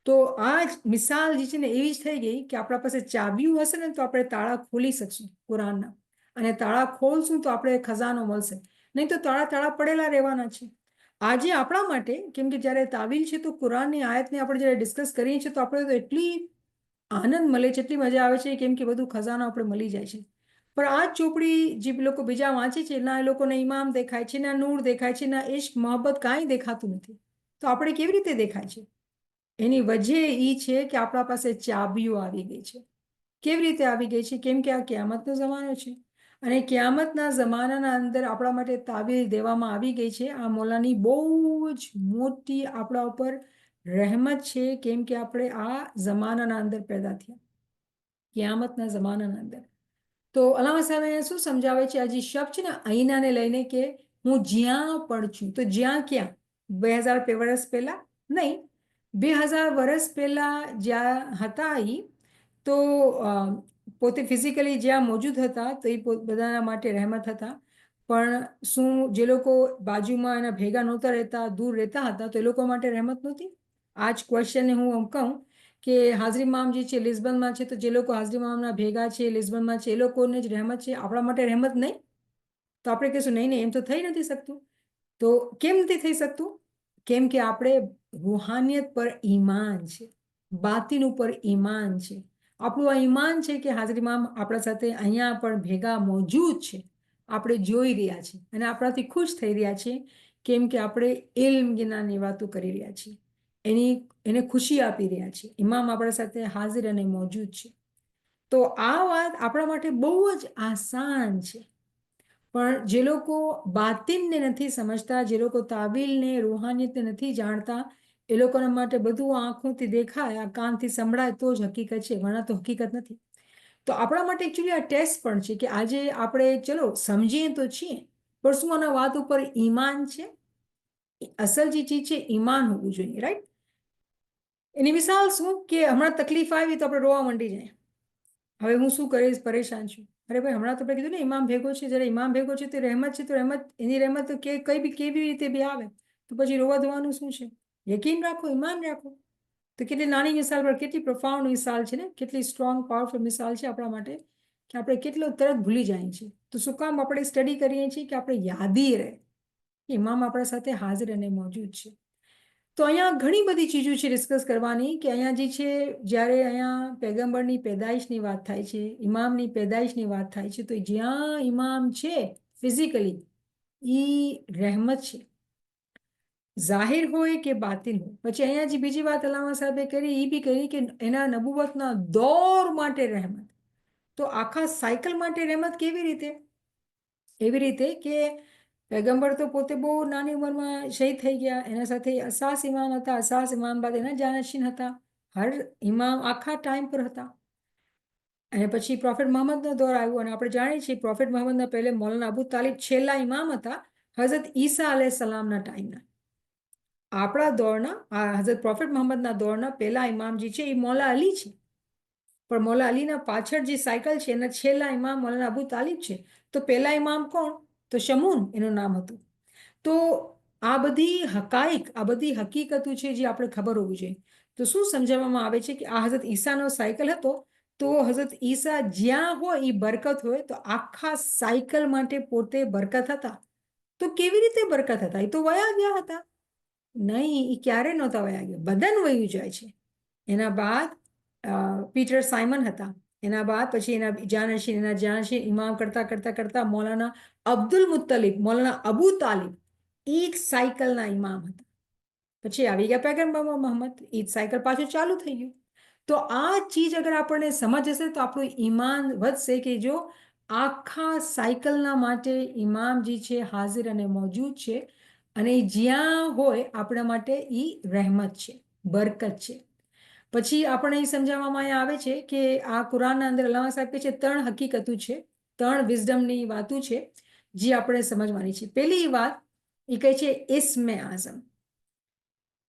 તો આ જ મિસાલ જે છે ને એવી જ થઈ ગઈ કે આપણા પાસે ચાબીઓ હશે ને તો આપણે તાળા ખોલી શકશું કુરાનના, અને તાળા ખોલશું તો આપણે ખજાનો મળશે, નહીં તો તાળા તાળા પડેલા રહેવાના છે. આજે આપણા માટે, કેમ કે જ્યારે તાવીલ છે તો કુરાનની આયતને આપણે જ્યારે ડિસ્કસ કરીએ છીએ તો આપણે તો એટલી આનંદ મળે છે, એટલી મજા આવે છે, કેમ કે બધું ખજાનો આપણે મળી જાય છે. પણ આ ચોપડી જે લોકો બીજા વાંચે છે ના એ લોકોને ઇમામ દેખાય છે, ના નૂર દેખાય છે, ના ઇશ્ક મોહબ્બત કાંઈ દેખાતું નથી. તો આપણે કેવી રીતે દેખાય છે? એની વજહ એ છે કે આપણા પાસે ચાબીઓ આવી ગઈ છે. કેવી રીતે આવી ગઈ છે? કેમ કે આ કિયામતનો જમાનો છે અને કિયામતના જમાનાના અંદર આપણા માટે તાબીર દેવામાં આવી ગઈ છે. આ મોલાની બહુ જ મોટી આપણા ઉપર રહેમત છે, કેમ કે આપણે આ જમાનાના અંદર પેદા થયા, કિયામતના જમાનાના અંદર. તો અલામા સાહેબ શું સમજાવે છે? આ જે શબ્દ છે ને અહીંનાને લઈને કે હું જ્યાં પણ છું, તો જ્યાં ક્યાં? 2000 વર્ષ પહેલા નહીં, 2000 વર્ષ પહેલા જ્યાં હતા એ તો પોતે ફિઝિકલી જ્યાં મોજૂદ હતા તો એ બધાના માટે રહેમત હતા. પણ શું જે લોકો બાજુમાં એના ભેગા નહોતા રહેતા, દૂર રહેતા હતા, તો એ લોકો માટે રહેમત નહોતી? આ જ ક્વેશ્ચનને હું કહું કે હાજરી મામ જે છે લિસ્બનમાં છે, તો જે લોકો હાજરી મામના ભેગા છે લિસ્બનમાં છે એ લોકોને જ રહેમત છે, આપણા માટે રહેમત નહીં? તો આપણે કહીશું નહીં નહીં, એમ તો થઈ નથી શકતું. તો કેમ નથી થઈ શકતું? કેમ કે આપણે રૂહાનિયત પર ઈમાન છે, બાતિન ઉપર ઈમાન છે. આપણું આ ઈમાન છે કે હાજરી મામ આપણા સાથે અહીંયા પણ ભેગા મોજૂદ છે, આપણે જોઈ રહ્યા છીએ અને આપણાથી ખુશ થઈ રહ્યા છીએ, કેમ કે આપણે ઇલ્મ જ્ઞાનની વાતો કરી રહ્યા છીએ, એને ખુશી આપી રહ્યા છીએ. ઇમામ આપણા સાથે હાજર અને મોજૂદ છે. તો આ વાત આપણા માટે બહુ જ આસાન છે. પણ જે લોકો બાતિનને નથી સમજતા, જે લોકો તાબીલને રૂહાનિયતને નથી જાણતા, એ લોકોના માટે બધું આંખોથી દેખાય, આ કાનથી સંભળાય તો જ હકીકત છે, વરના તો હકીકત નથી. તો આપણા માટે એકચ્યુઅલી આ ટેસ્ટ પણ છે કે આજે આપણે ચલો સમજીએ તો છીએ, પણ શું આના વાત ઉપર ઈમાન છે? અસલ જે ચીજ છે ઈમાન હોવું જોઈએ, રાઈટ? એની મિસાલ શું કે હમણાં તકલીફ આવી તો આપણે રોવા માંડી જાય, હવે હું શું કરીશ, પરેશાન છું. અરે ભાઈ, હમણાં તો આપણે કીધું ને ઇમામ ભેગો છે, જ્યારે ઇમામ ભેગો છે તો રહેમત છે, તો રહેમત એની રહેમત તો કઈ બી કેવી રીતે બી આવે, તો પછી રોવા ધોવાનું શું છે? યકીન રાખો, ઈમાન રાખો. તો કેટલી નાની મિસાલ પર કેટલી પ્રોફાઉન્ડ મિસાલ છે ને, કેટલી સ્ટ્રોંગ પાવરફુલ મિસાલ છે આપણા માટે, કે આપણે કેટલો તરત ભૂલી જાય છે. તો શું કામ આપણે સ્ટડી કરીએ છીએ? કે આપણે યાદી રહે ઇમામ આપણા સાથે હાજર અને મોજૂદ છે. તો અહીંયા ઘણી બધી ચીજો છે ડિસ્કસ કરવાની, કે અહીંયા જે છે જ્યારે અહીંયા પેગમ્બરની પેદાઈશની વાત થાય છે, ઇમામની પેદાઈશની વાત થાય છે, તો જ્યાં ઇમામ છે ફિઝિકલી એ રહેમત છે, જાહિર હોય કે બાતિન હોય. પછી અહીંયા જે બીજી વાત અલામા સાહેબે કરી એ બી કરી કે એના નબુવતના દોર માટે રહેમત. તો આખા સાયકલ માટે રહેમત કેવી રીતે? એવી રીતે કે પૈગંબર તો પોતે બહુ નાની ઉંમરમાં શહીદ થઈ ગયા, એના સાથે અસાસ ઇમામ હતા, અસાસ ઇમામ બાદ એના જાનશીન હતા, હર ઇમામ આખા ટાઈમ પર હતા. અને પછી પ્રોફેટ મોહમ્મદનો દોર આવ્યો અને આપણે જાણીએ છીએ પ્રોફેટ મોહમ્મદના પહેલે મૌલાના અબુ તાલિબ છેલ્લા ઇમામ હતા હઝરત ઈસા અલૈહિ સલામના ટાઈમના. આપણા દોરના હઝરત પ્રોફેટ મોહમ્મદના દોરના પહેલા ઇમામ જે છે એ મૌલા અલી છે, પણ મૌલા અલીના પાછળ જે સાયકલ છે એના છેલ્લા ઇમામ મૌલાના અબુ તાલિબ છે. તો પહેલા ઇમામ કોણ? તો શમૂન એનું નામ હતું. તો આ બધી હકાઈક, આ બધી હકીકતો છે જે આપણે ખબર હોવી જોઈએ. તો શું સમજાવવામાં આવે છે કે આ હઝરત ઈસાનો સાયકલ હતો, તો હઝરત ઈસા જ્યાં હોય એ બરકત હોય, તો આખા સાયકલ માટે પોતે બરકત હતા. તો કેવી રીતે બરકત હતા? એ તો વયા ગયા હતા? નહીં, એ ક્યારે નહોતા વયા ગયા, બદન વયું જાય છે. એના બાદ પીટર સાયમન હતા, એના બાદ પછી એના જાનશીન ઇમામ કરતા કરતા કરતા મૌલાના અબ્દુલ મુત્તલિબ, મૌલાના અબુ તાલિબ, ઈ જ સાયકલના ઇમામ હતા. પછી આવી ગયા પૈગંબર મોહમ્મદ, ઈ જ સાયકલ પાછું ચાલુ થઈ ગયું. તો આ ચીજ અગર આપણને સમજ હશે તો આપણું ઈમાન વધશે કે જો આખા સાયકલના માટે ઇમામજી છે હાજર અને મોજૂદ છે, અને જ્યાં હોય આપણા માટે એ રહેમત છે, બરકત છે. પછી આપણે એ સમજાવવામાં આવે છે કે આ કુરાનના અંદર અલ્લાહ સાહેબ કહે છે 3 હકીકતો છે, 3 વિઝડમની વાતો છે જે આપણે સમજવાની છે. પહેલી વાત એ કહે છે ઇસ્મે આઝમ.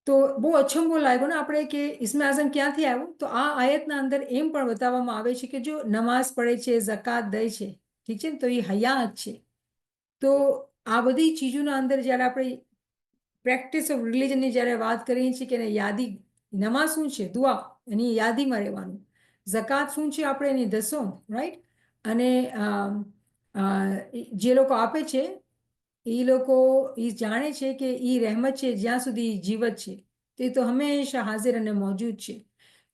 તો બહુ અચંબો લાગ્યો ને આપણે કે ઇસ્મે આઝમ ક્યાંથી આવ્યું? તો આ આયતના અંદર એમ પણ બતાવવામાં આવે છે કે જો નમાઝ પડે છે, ઝકાત દે છે, ઠીક છે ને, તો એ હયાત છે. તો આ બધી ચીજોના અંદર જ્યારે આપણે પ્રેક્ટિસ ઓફ રિલિજનની જ્યારે વાત કરીએ છીએ કે યાદી, નમાઝ શું છે? દુઆ, એની યાદીમાં રહેવાનું. ઝકાત શું છે? આપણે એની દસો, રાઈટ. અને જે લોકો આપે છે એ લોકો એ જાણે છે કે એ રહેમત છે જ્યાં સુધી જીવત છે, તે તો હંમેશા હાજર અને મોજૂદ છે.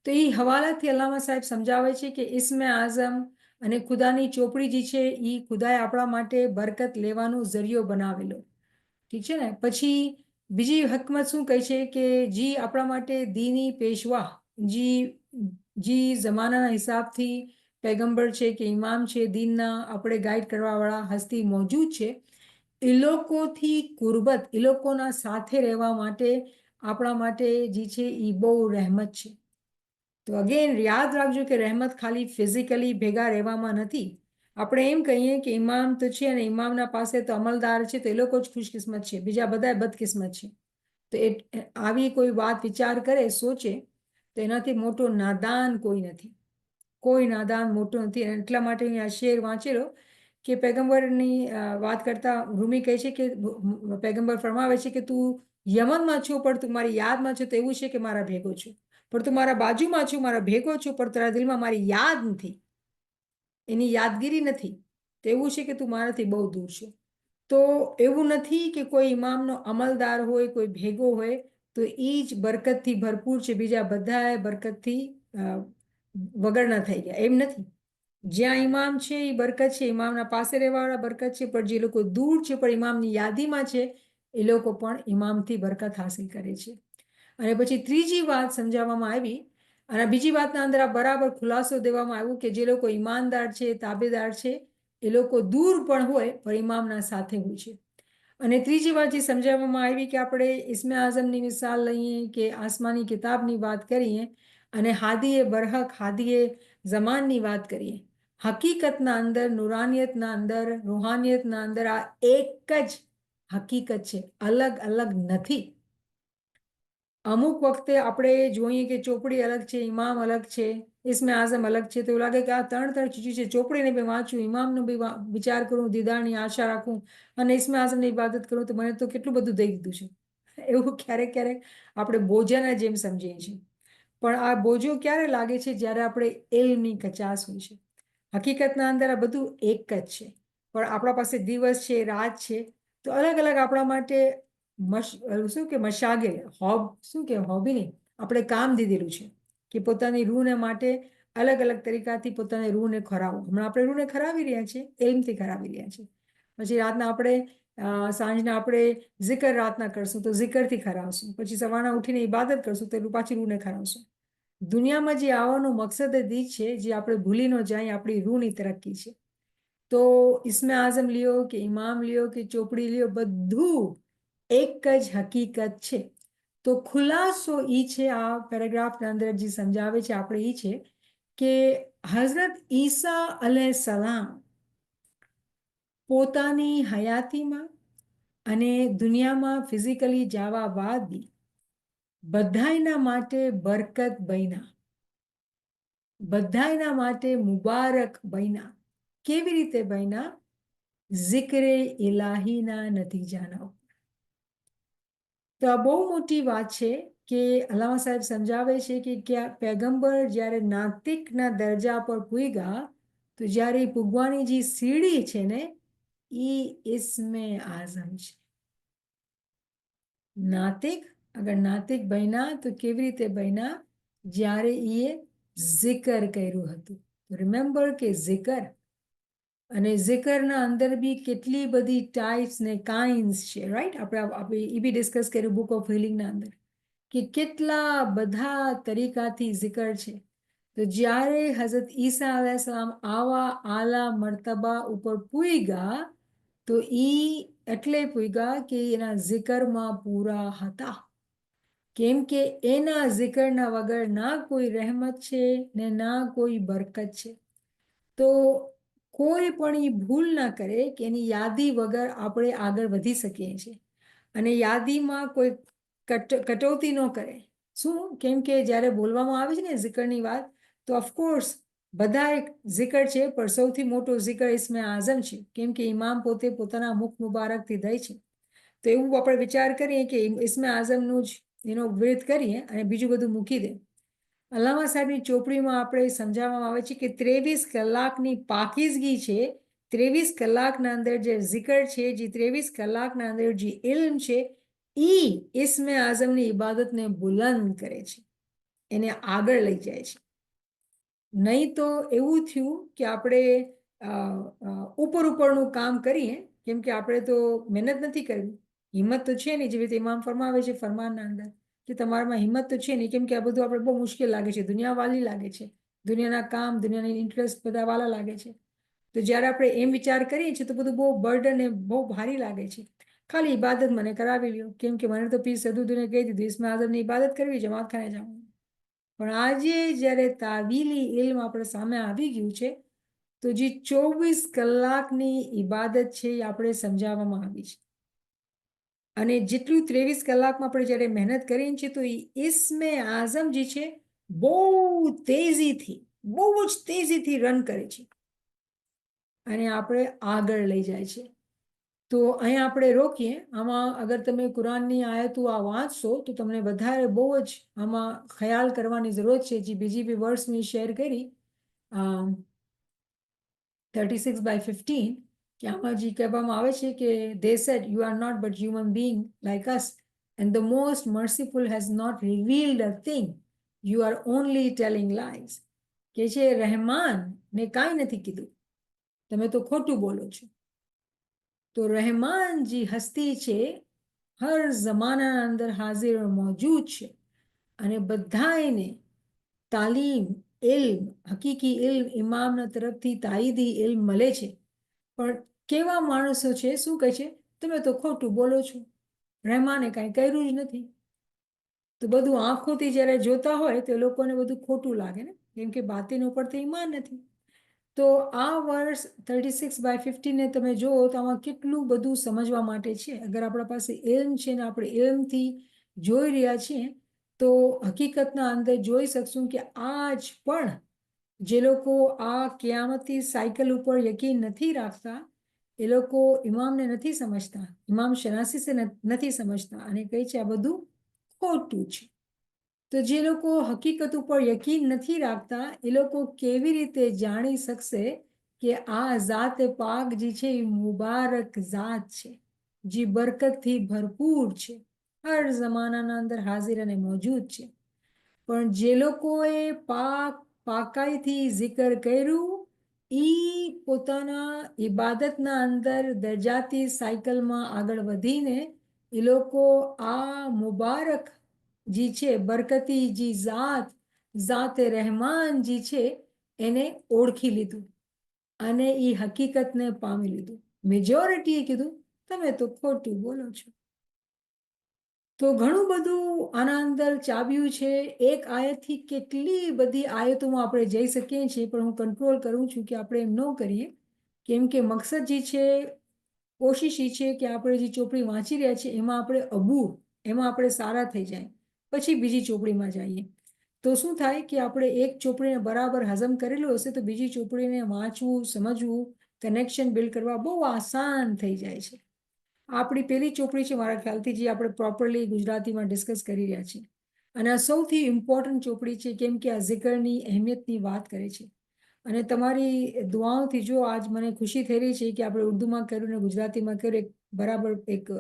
તો એ હવાલાથી અલ્લામા સાહેબ સમજાવે છે કે ઇસ્મે આઝમ અને ખુદાની ચોપડી જે છે એ ખુદાએ આપણા માટે બરકત લેવાનો જરિયો બનાવેલો, ઠીક છે ને. પછી બીજી હકમત શું કહે છે કે જી આપણા માટે દીની પેશવા, જી જમાનાના હિસાબથી પૈગંબર છે કે ઇમામ છે, દીનના આપણે ગાઈડ કરવાવાળા હસ્તી મોજૂદ છે, એ લોકોથી કુરબત, એ લોકોના સાથે રહેવા માટે આપણા માટે જે છે એ બહુ રહેમત છે. તો અગેન યાદ રાખજો કે રહેમત ખાલી ફિઝિકલી ભેગા રહેવામાં નથી. આપણે એમ કહીએ કે ઇમામ તો છે અને ઇમામના પાસે તો અમલદાર છે, તો એ લોકો જ ખુશકિસ્મત છે, બીજા બધા બદકિસ્મત છે. તો આવી કોઈ વાત વિચાર કરે, સોચે, તો એનાથી મોટો નાદાન કોઈ નથી. કોઈ નાદાન મોટો નથી. અને એટલા માટે હું આ શેર વાંચેલો કે પૈગંબરની વાત કરતા રૂમી કહે છે કે પૈગંબર ફરમાવે છે કે તું યમનમાં છો પણ તું મારી યાદમાં છો, તો એવું છે કે મારા ભેગો છું. પણ તું મારા બાજુમાં છું, મારા ભેગો છું, પણ તારા દિલમાં મારી યાદ નથી, એની યાદગીરી નથી. તો એવું છે કે તું મારાથી બહુ દૂર છે. તો એવું નથી કે કોઈ ઇમામનો અમલદાર હોય, કોઈ ભેગો હોય તો એ જ બરકતથી ભરપૂર છે, બીજા બધા બરકતથી વગરના થઈ ગયા, એમ નથી. જ્યાં ઇમામ છે એ બરકત છે, ઇમામના પાસે રહેવાવાળા બરકત છે, પણ જે લોકો દૂર છે પણ ઇમામની યાદીમાં છે એ લોકો પણ ઇમામથી બરકત હાસિલ કરે છે. અને પછી ત્રીજી વાત સમજાવવામાં આવી, અને બીજી વાતના અંદર આ બરાબર ખુલાસો દેવામાં આવ્યો કે જે લોકો ઈમાનદાર છે, તાબેદાર છે, એ લોકો દૂર પણ હોય પણ ઇમામના સાથે હોય છે. અને ત્રીજી વાત જે સમજાવવામાં આવી કે આપણે ઇસ્મે આઝમની મિસાલ લઈએ કે આસમાની કિતાબની વાત કરીએ અને હાદીએ બરહક, હાદીએ ઝમાનની વાત કરીએ, હકીકતના અંદર, નુરાનિયતના અંદર, રૂહાનિયતના અંદર આ એક જ હકીકત છે, અલગ અલગ નથી. અમુક વખતે આપણે જોઈએ કે ચોપડી અલગ છે, ઇમામ અલગ છે, ઇસ્મે આઝમ અલગ છે, તો એવું લાગે કે આ 3 ચીજો છે. ચોપડીને બી વાંચું, ઇમામનો બી વિચાર કરું, દીદારની આશા રાખું અને ઇસ્મે આઝમની ઇબાદત કરું, તો મને તો કેટલું બધું દઈ દીધું છે. એવું ક્યારેક ક્યારેક આપણે બોજાના જેમ સમજીએ છીએ. પણ આ બોજો ક્યારે લાગે છે? જ્યારે આપણે એલની કચાસ હોય છે. હકીકતના અંદર આ બધું એક જ છે, પણ આપણા પાસે દિવસ છે, રાત છે, તો અલગ અલગ આપણા માટે શું કે મશાગિલ, શું કે હોબી નહીં, આપણે કામ દીધેલું છે કે પોતાની રૂહને માટે અલગ અલગ તરીકાથી પોતાની રૂહને ખરાવો. હમણાં આપણે રૂહને ખરાવી રહ્યા છીએ, એમથી ખરાવી રહ્યા છીએ. પછી રાતના આપણે સાંજના આપણે zikr રાતના કરશું તો zikરથી ખરાવશું. પછી સવારના ઉઠીને ઇબાદત કરશું તો પાછી રૂહને ખરાવશું. દુનિયામાં જે આવવાનો મકસદ જ છે જે આપણે ભૂલી ન જાય, આપણી રૂહની તરક્કી છે. તો ઇસ્મે આઝમ લ્યો કે ઇમામ લ્યો કે ચોપડી લ્યો, બધું એક જ હકીકત છે. તો ખુલાસો એ છે આ પેરેગ્રાફના અંદર જે સમજાવે છે આપણે એ છે કે હઝરત ઈસા અલૈહિસ્સલામ પોતાની હયાતીમાં અને દુનિયામાં ફિઝિકલી જવા બાદ બી બધાયના માટે બરકત બન્યા, બધાયના માટે મુબારક બન્યા. કેવી રીતે બન્યા? ઝિક્રે ઇલાહીના નતીજાના. તો આ બહુ મોટી વાત છે કે અલ્લામા સાહેબ સમજાવે છે કે પૈગંબર જ્યારે નાતિકના દરજા પર પૂગ્યા, તો જ્યારે પૂગવાની જે સીડી છે ને એ ઇસ્મે આઝમ છે. નાતિક, અગર નાતિક બન્યા તો કેવી રીતે બન્યા? જ્યારે એ zikr કર્યું હતું. રિમેમ્બર કે zikr અને ઝિકરના અંદર બી કેટલી બધી ટાઈપ્સ ને કાઇન્ડ્સ છે, રાઈટ? આપણે એ બી ડિસ્કસ કર્યું બુક ઓફ હિલિંગના અંદર કે કેટલા બધા તરીકાથી ઝિકર છે. તો જ્યારે હઝરત ઈસા અલૈહિસ્સલામ આવા આલા મર્તબા ઉપર પૂગ્યા તો એટલે પૂગ્યા કે એના ઝિકરમાં પૂરા હતા. કેમ કે એના ઝિકરના વગર ના કોઈ રહેમત છે ને ના કોઈ બરકત છે. તો કોઈ પણ એ ભૂલ ના કરે કે એની યાદી વગર આપણે આગળ વધી શકીએ છીએ. અને યાદીમાં કોઈ કટોતી ન કરે. શું? કેમ કે જ્યારે બોલવામાં આવે છે ને ઝિકરની વાત, તો ઓફકોર્સ બધા એક ઝિકર છે, પણ સૌથી મોટો ઝિકર ઇસ્મે આઝમ છે. કેમ કે ઇમામ પોતે પોતાના મુખ મુબારકથી દે છે. તો એવું આપણે વિચાર કરીએ કે ઇસ્મે આઝમનું જ એનો વિરુદ્ધ કરીએ અને બીજું બધું મૂકી દે. અલ્લામા સાહેબની ચોપડીમાં આપણે સમજાવવામાં આવે છે કે 23 કલાકની પાકીઝગી છે. 23 કલાકના અંદર જે ઝિકર છે, જે 23 કલાકના અંદર જે ઇલ્મ છે, ઈ ઇસ્મે આઝમની ઇબાદતને બુલંદ કરે છે, એને આગળ લઈ જાય છે. નહીં તો એવું થયું કે આપણે ઉપરનું કામ કરીએ, કેમ કે આપણે તો મહેનત નથી કરવી, હિંમત તો છે નહીં. જેવી રીતે ઇમામ ફરમાવે છે ફરમાનના અંદર કે તમારામાં હિંમત તો છે નહીં, કેમ કે આ બધું આપણે બહુ મુશ્કેલ લાગે છે, દુનિયા વાલી લાગે છે, દુનિયાના કામ, દુનિયાની ઇન્ટરેસ્ટ બધા વાલા લાગે છે. તો જ્યારે આપણે એમ વિચાર કરીએ છીએ તો બધું બહુ બર્ડન ને બહુ ભારી લાગે છે. ખાલી ઇબાદત મને કરાવી લ્યો, કેમ કે મને તો પીર સદુદ્દીને કહી દીધું ઇસ્મે આઝમની ઇબાદત કરવી, જમાતખાને જવાનું. પણ આજે જ્યારે તાવીલી ઇલ્મ આપણે સામે આવી ગયું છે, તો જે 24 કલાકની ઇબાદત છે એ આપણે સમજાવવામાં આવી છે. અને જેટલું 23 કલાકમાં આપણે જ્યારે મહેનત કરીએ છીએ તો ઇસ્મે આઝમ જે છે બહુ જ તેજીથી રન કરે છે અને આપણે આગળ લઈ જાય છે. તો અહીંયા આપણે રોકીએ. આમાં અગર તમે કુરાનની આયતો આ વાંચશો તો તમને વધારે બહુ જ આમાં ખ્યાલ કરવાની જરૂરત છે. જે બીજી બી વર્ડ્સ મેં શેર કરી 36/15 કે આમાં જે કહેવામાં આવે છે કે they said you are not but human being like us and the most merciful has not revealed a thing, you are only telling lies. કે છે રહેમાન ને કાંઈ નથી કીધું, તમે તો ખોટું બોલો છો. તો રહેમાન જે હસ્તી છે હર જમાનાના અંદર હાજર મોજૂદ છે અને બધાને તાલીમ, ઇલ્મ, હકીકી ઇલ્મ ઇમામના તરફથી તાઈદી ઇલ્મ મળે છે. પણ કેવા માણસો છે, શું કહે છે? તમે તો ખોટું બોલો છો, રહેમાને કાંઈ કર્યું જ નથી. તો બધું આંખોથી જ્યારે જોતા હોય તો લોકોને બધું ખોટું લાગે ને, કેમ કે બાતિન ઉપર તો ઈમાન નથી. તો આ વર્ષ 36/15 ને તમે જુઓ તો આમાં કેટલું બધું સમજવા માટે છે. અગર આપણા પાસે ઇલ્મ છે ને આપણે ઇલ્મથી જોઈ રહ્યા છીએ તો હકીકતના અંદર જોઈ શકશું કે આજ પણ જે લોકો આ કિયામતી સાયકલ ઉપર યકીન નથી રાખતા એ લોકો ઇમામને નથી સમજતા, ઇમામ શનાસી નથી સમજતા અને કહે છે આ બધું ખોટું છે. તો જે લોકો હકીકત ઉપર યકીન નથી રાખતા એ લોકો કેવી રીતે જાણી શકશે કે આ ઝાત પાક જે છે એ મુબારક ઝાત છે, જે બરકતથી ભરપૂર છે, હર જમાનાના અંદર હાજર અને મોજૂદ છે. પણ જે લોકોએ પાકાઈથી zikr કર્યું ઈ પોતાના ઇબાદતના અંદર દરજાતી સાયકલમાં આગળ વધીને એ લોકો આ મુબારક જે છે બરકતી જે ઝાતે રહેમાન જે છે એને ઓળખી લીધું અને એ હકીકતને પામી લીધું. મેજોરિટીએ કીધું તમે તો ખોટું બોલો છો. તો ઘણું બધું આના અંદર ચાવ્યું છે. એક આયતથી કેટલી બધી આયતોમાં આપણે જઈ શકીએ છીએ, પણ હું કંટ્રોલ કરું છું કે આપણે એમ ન કરીએ, કેમ કે મકસદ જે છે કોશિશ એ છે કે આપણે જે ચોપડી વાંચી રહ્યા છીએ એમાં આપણે એમાં આપણે સારા થઈ જાય પછી બીજી ચોપડીમાં જઈએ. તો શું થાય કે આપણે એક ચોપડીને બરાબર હઝમ કરેલું હશે તો બીજી ચોપડીને વાંચવું, સમજવું, કનેક્શન બિલ્ડ કરવા બહુ આસાન થઈ જાય છે. આપણી પહેલી ચોપડી છે મારા ખ્યાલથી જે આપણે પ્રોપરલી ગુજરાતીમાં ડિસ્કસ કરી રહ્યા છીએ અને આ સૌથી ઇમ્પોર્ટન્ટ ચોપડી છે, કેમ કે આ ઝિકરની અહેમિયતની વાત કરે છે. અને તમારી દુઆઓથી જો આજ મને ખુશી થઈ રહી છે કે આપણે ઉર્દુમાં કર્યું ને ગુજરાતીમાં કર્યું, એક બરાબર એક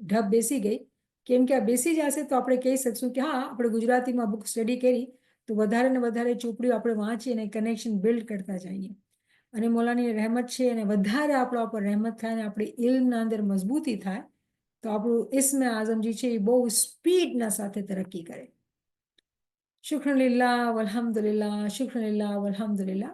ઢબ બેસી ગઈ. કેમ કે આ બેસી જશે તો આપણે કહી શકશું કે હા આપણે ગુજરાતીમાં બુક સ્ટડી કરી તો વધારે ને વધારે ચોપડીઓ આપણે વાંચીએ અને કનેક્શન બિલ્ડ કરતા જઈએ. અને મોલાની રહેમત છે અને વધારે આપણા ઉપર રહેમત થાય અને આપણી ઇલ્મના અંદર મજબૂતી થાય તો આપણું ઇસ્મે આઝમ જે છે એ બહુ સ્પીડના સાથે તરક્કી કરે. શુક્રન લિલ્લાહ વલ્હમ્દુલિલ્લાહ, શુક્રન લિલ્લાહ વલ્હમ્દુલિલ્લાહ.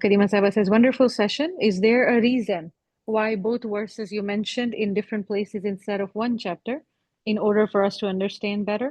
Karima Saba says, wonderful session. Is there a reason why both verses you mentioned in different places instead of one chapter in order for us to understand better?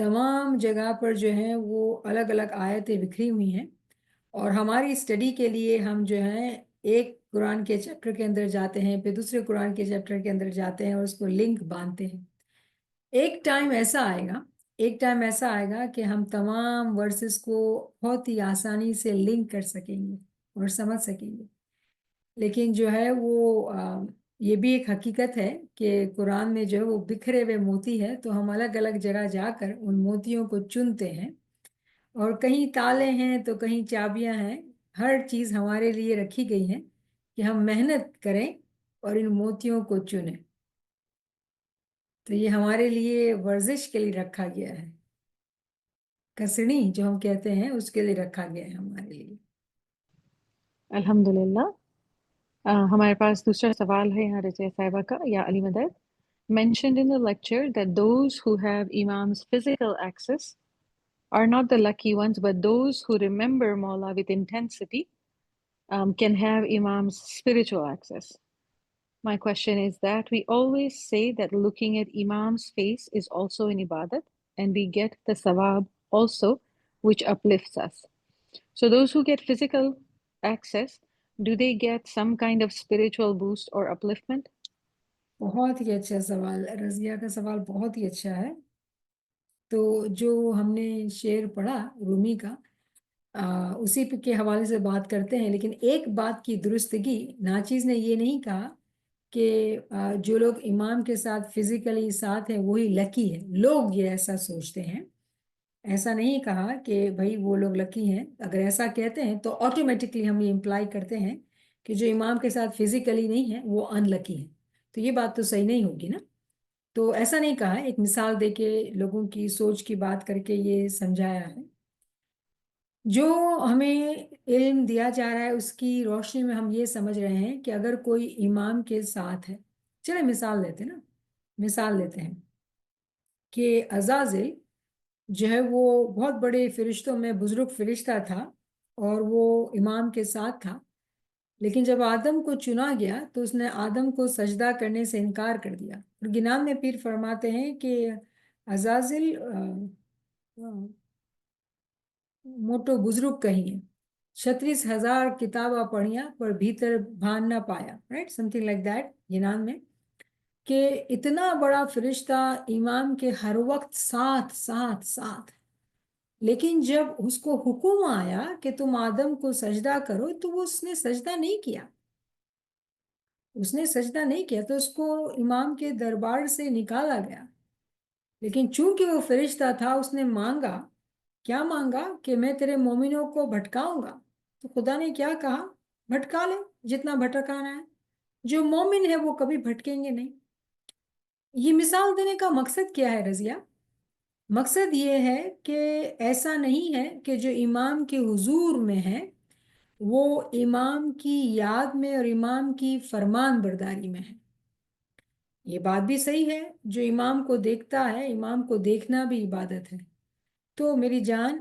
تمام جگہ پر جو ہیں وہ الگ الگ آیتیں بکھری ہوئی ہیں، اور ہماری اسٹڈی کے لیے ہم جو ہیں ایک قرآن کے چیپٹر کے اندر جاتے ہیں، پھر دوسرے قرآن کے چیپٹر کے اندر جاتے ہیں اور اس کو لنک باندھتے ہیں۔ ایک ٹائم ایسا آئے گا کہ ہم تمام ورسز کو بہت ہی آسانی سے لنک کر سکیں گے اور سمجھ سکیں گے، لیکن جو ہے وہ یہ بھی ایک حقیقت ہے کہ قرآن میں جو ہے وہ بکھرے ہوئے موتی ہے، تو ہم الگ الگ جگہ جا کر ان موتیوں کو چنتے ہیں، اور کہیں تالے ہیں تو کہیں چابیاں ہیں، ہر چیز ہمارے لیے رکھی گئی ہے کہ ہم محنت کریں اور ان موتیوں کو چنیں۔ تو یہ ہمارے لیے ورزش کے لیے رکھا گیا ہے، کسڑی جو ہم کہتے ہیں اس کے لیے رکھا گیا ہے ہمارے لیے۔ الحمدللہ۔ ہمارے پاس دوسرا سوال ہے یہاں رضیہ صاحبہ کا یا علی مدد۔ Mentioned in the lecture that those who have Imam's physical access are not the lucky ones, but those who remember Mawla with intensity can have Imam's spiritual access. My question is that we always say that looking at Imam's face is also an ibadat, and we get the sawab also, which uplifts us. So those who get physical access, do they get some kind of spiritual boost or upliftment? بہت ہی اچھا سوال، رضیہ کا سوال بہت ہی اچھا ہے۔ تو جو ہم نے شعر پڑھا رومی کا، اسی کے حوالے سے بات کرتے ہیں، لیکن ایک بات کی درستگی، ناچیز نے یہ نہیں کہا کہ جو لوگ امام کے ساتھ فزیکلی ساتھ ہیں وہی لکی ہے، لوگ یہ ایسا سوچتے ہیں، ایسا نہیں کہا کہ بھائی وہ لوگ لکی ہیں۔ اگر ایسا کہتے ہیں تو آٹومیٹکلی ہم یہ امپلائی کرتے ہیں کہ جو امام کے ساتھ فزیکلی نہیں ہے وہ ان لکی ہے، تو یہ بات تو صحیح نہیں ہوگی نا۔ تو ایسا نہیں کہا ہے، ایک مثال دے کے لوگوں کی سوچ کی بات کر کے یہ سمجھایا ہے۔ جو ہمیں علم دیا جا رہا ہے اس کی روشنی میں ہم یہ سمجھ رہے ہیں کہ اگر کوئی امام کے ساتھ ہے، چلے مثال لیتے ہیں کہ عزازل جو ہے وہ بہت بڑے فرشتوں میں بزرگ فرشتہ تھا اور وہ امام کے ساتھ تھا، لیکن جب آدم کو چنا گیا تو اس نے آدم کو سجدہ کرنے سے انکار کر دیا۔ اور گنان میں پیر فرماتے ہیں کہ عزازل موٹو بزرگ کہیں 36,000 کتابہ پڑھیاں پر بھیتر بھان نہ پایا، right something like that گنان میں، کہ اتنا بڑا فرشتہ امام کے ہر وقت ساتھ ساتھ ساتھ، لیکن جب اس کو حکم آیا کہ تم آدم کو سجدہ کرو تو وہ اس نے سجدہ نہیں کیا، تو اس کو امام کے دربار سے نکالا گیا۔ لیکن چونکہ وہ فرشتہ تھا اس نے مانگا، کیا مانگا؟ کہ میں تیرے مومنوں کو بھٹکاؤں گا، تو خدا نے کیا کہا؟ بھٹکا لے جتنا بھٹکانا ہے، جو مومن ہے وہ کبھی بھٹکیں گے نہیں۔ یہ مثال دینے کا مقصد کیا ہے رضیہ؟ مقصد یہ ہے کہ ایسا نہیں ہے کہ جو امام کے حضور میں ہے وہ امام کی یاد میں اور امام کی فرمان برداری میں ہے۔ یہ بات بھی صحیح ہے، جو امام کو دیکھتا ہے، امام کو دیکھنا بھی عبادت ہے۔ تو میری جان،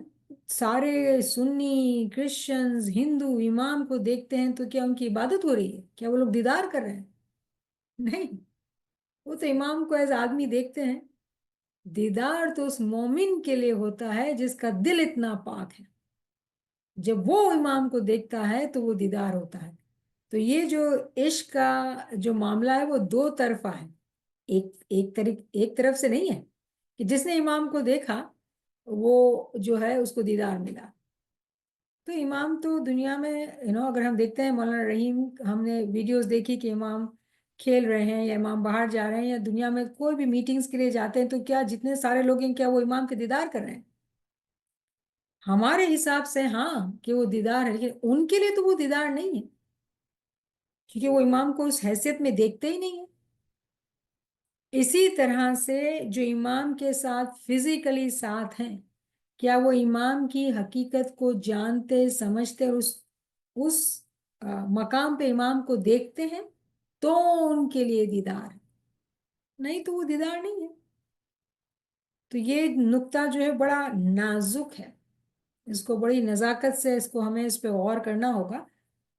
سارے سنی کرسچنز ہندو امام کو دیکھتے ہیں تو کیا ان کی عبادت ہو رہی ہے؟ کیا وہ لوگ دیدار کر رہے ہیں؟ نہیں، وہ تو امام کو ایز آدمی دیکھتے ہیں۔ دیدار تو اس مومن کے لیے ہوتا ہے جس کا دل اتنا پاک ہے، جب وہ امام کو دیکھتا ہے تو وہ دیدار ہوتا ہے۔ تو یہ جو عشق کا جو معاملہ ہے وہ دو طرفہ ہے، ایک طرف سے نہیں ہے کہ جس نے امام کو دیکھا وہ جو ہے اس کو دیدار ملا۔ تو امام تو دنیا میں اگر ہم دیکھتے ہیں مولانا رحیم، ہم نے ویڈیوز دیکھی کہ امام کھیل رہے ہیں یا امام باہر جا رہے ہیں یا دنیا میں کوئی بھی میٹنگز کے لیے جاتے ہیں تو کیا جتنے سارے لوگ ہیں کیا وہ امام کے دیدار کر رہے ہیں؟ ہمارے حساب سے ہاں کہ وہ دیدار ہے، لیکن ان کے لیے تو وہ دیدار نہیں ہے، کیونکہ وہ امام کو اس حیثیت میں دیکھتے ہی نہیں ہے۔ اسی طرح سے جو امام کے ساتھ فزیکلی ساتھ ہیں، کیا وہ امام کی حقیقت کو جانتے سمجھتے اور اس مقام پہ امام کو دیکھتے ہیں تو ان کے لیے دیدار ہے، نہیں تو وہ دیدار نہیں ہے۔ تو یہ نقطہ جو ہے بڑا نازک ہے، اس کو بڑی نزاکت سے ہمیں اس پہ غور کرنا ہوگا،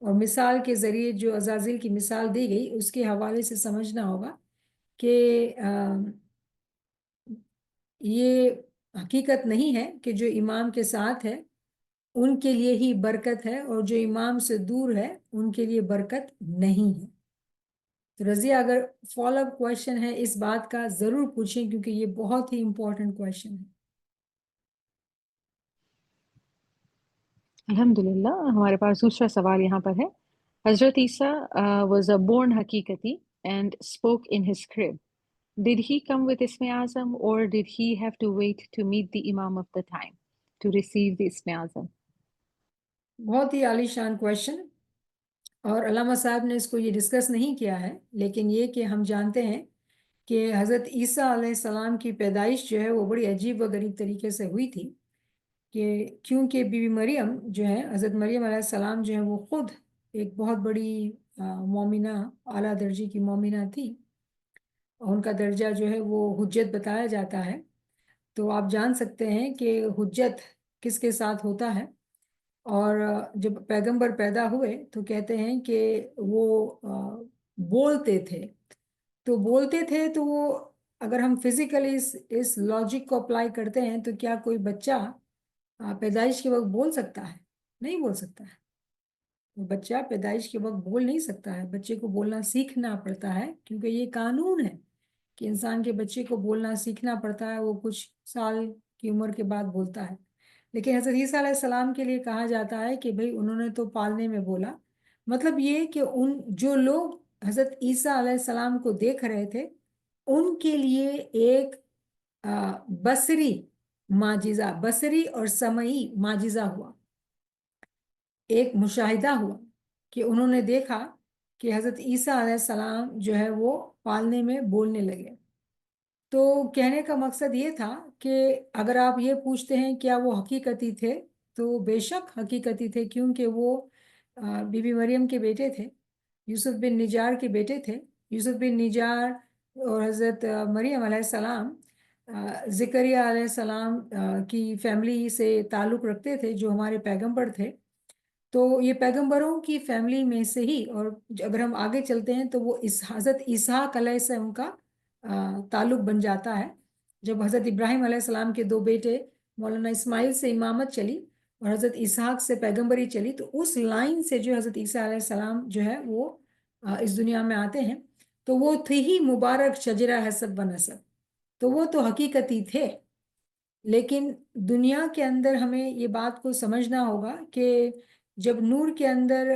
اور مثال کے ذریعے جو عزازیل کی مثال دی گئی اس کے حوالے سے سمجھنا ہوگا کہ یہ حقیقت نہیں ہے کہ جو امام کے ساتھ ہے ان کے لیے ہی برکت ہے اور جو امام سے دور ہے ان کے لیے برکت نہیں ہے. تو رضیہ اگر فالو اپ کوشچن ہے اس بات کا ضرور پوچھیں کیونکہ یہ بہت ہی امپورٹنٹ کوشچن ہے. الحمدللہ ہمارے پاس دوسرا سوال یہاں پر ہے. حضرت عیسیٰ was a born حقیقتی and spoke in his crib. Did he come with اسم اعظم or did he have to wait to meet the imam of the time to receive the اسم اعظم؟ بہت ہی عالی شان کوشچن، اور علامہ صاحب نے اس کو یہ ڈسکس نہیں کیا ہے، لیکن یہ کہ ہم جانتے ہیں کہ حضرت عیسیٰ علیہ السلام کی پیدائش جو ہے وہ بڑی عجیب و غریب طریقے سے ہوئی تھی، کہ کیونکہ بی بی مریم جو ہے، حضرت مریم علیہ السلام جو ہے وہ خود ایک بہت بڑی مومنہ، اعلیٰ درجے کی مومنہ تھی، اور ان کا درجہ جو ہے وہ حجت بتایا جاتا ہے. تو آپ جان سکتے ہیں کہ حجت کس کے ساتھ ہوتا ہے. اور جب پیغمبر پیدا ہوئے تو کہتے ہیں کہ وہ بولتے تھے، تو بولتے تھے تو وہ اگر ہم فزیکلی اس لاجک کو اپلائی کرتے ہیں تو کیا کوئی بچہ پیدائش کے وقت بول سکتا ہے؟ نہیں بول سکتا ہے. وہ بچہ پیدائش کے وقت بول نہیں سکتا ہے. بچے کو بولنا سیکھنا پڑتا ہے، کیونکہ یہ قانون ہے کہ انسان کے بچے کو بولنا سیکھنا پڑتا ہے، وہ کچھ سال کی عمر کے بعد بولتا ہے. لیکن حضرت عیسیٰ علیہ السلام کے لیے کہا جاتا ہے کہ بھئی انہوں نے تو پالنے میں بولا. مطلب یہ کہ ان جو لوگ حضرت عیسیٰ علیہ السلام کو دیکھ رہے تھے ان کے لیے ایک بصری معجزہ، بصری اور سمعی معجزہ ہوا، ایک مشاہدہ ہوا کہ انہوں نے دیکھا کہ حضرت عیسیٰ علیہ السلام جو ہے وہ پالنے میں بولنے لگے. تو کہنے کا مقصد یہ تھا کہ اگر آپ یہ پوچھتے ہیں کیا وہ حقیقتی تھے، تو بے شک حقیقتی تھے، کیونکہ وہ بی بی مریم کے بیٹے تھے، یوسف بن نجار کے بیٹے تھے. یوسف بن نجار اور حضرت مریم علیہ السلام زکریہ علیہ السلام کی فیملی سے تعلق رکھتے تھے جو ہمارے پیغمبر تھے. تو یہ پیغمبروں کی فیملی میں سے ہی، اور اگر ہم آگے چلتے ہیں تو وہ حضرت اسحاق علیہ السلام کا تعلق بن جاتا ہے. جب حضرت ابراہیم علیہ السلام کے 2 بیٹے مولانا اسماعیل سے امامت چلی اور حضرت اسحاق سے پیغمبری چلی، تو اس لائن سے جو حضرت عیسیٰ علیہ السلام جو ہے وہ اس دنیا میں آتے ہیں. تو وہ تھے ہی مبارک شجرہ حسب و نسب، تو وہ تو حقیقتی تھے. لیکن دنیا کے اندر ہمیں یہ بات کو سمجھنا ہوگا کہ جب نور کے اندر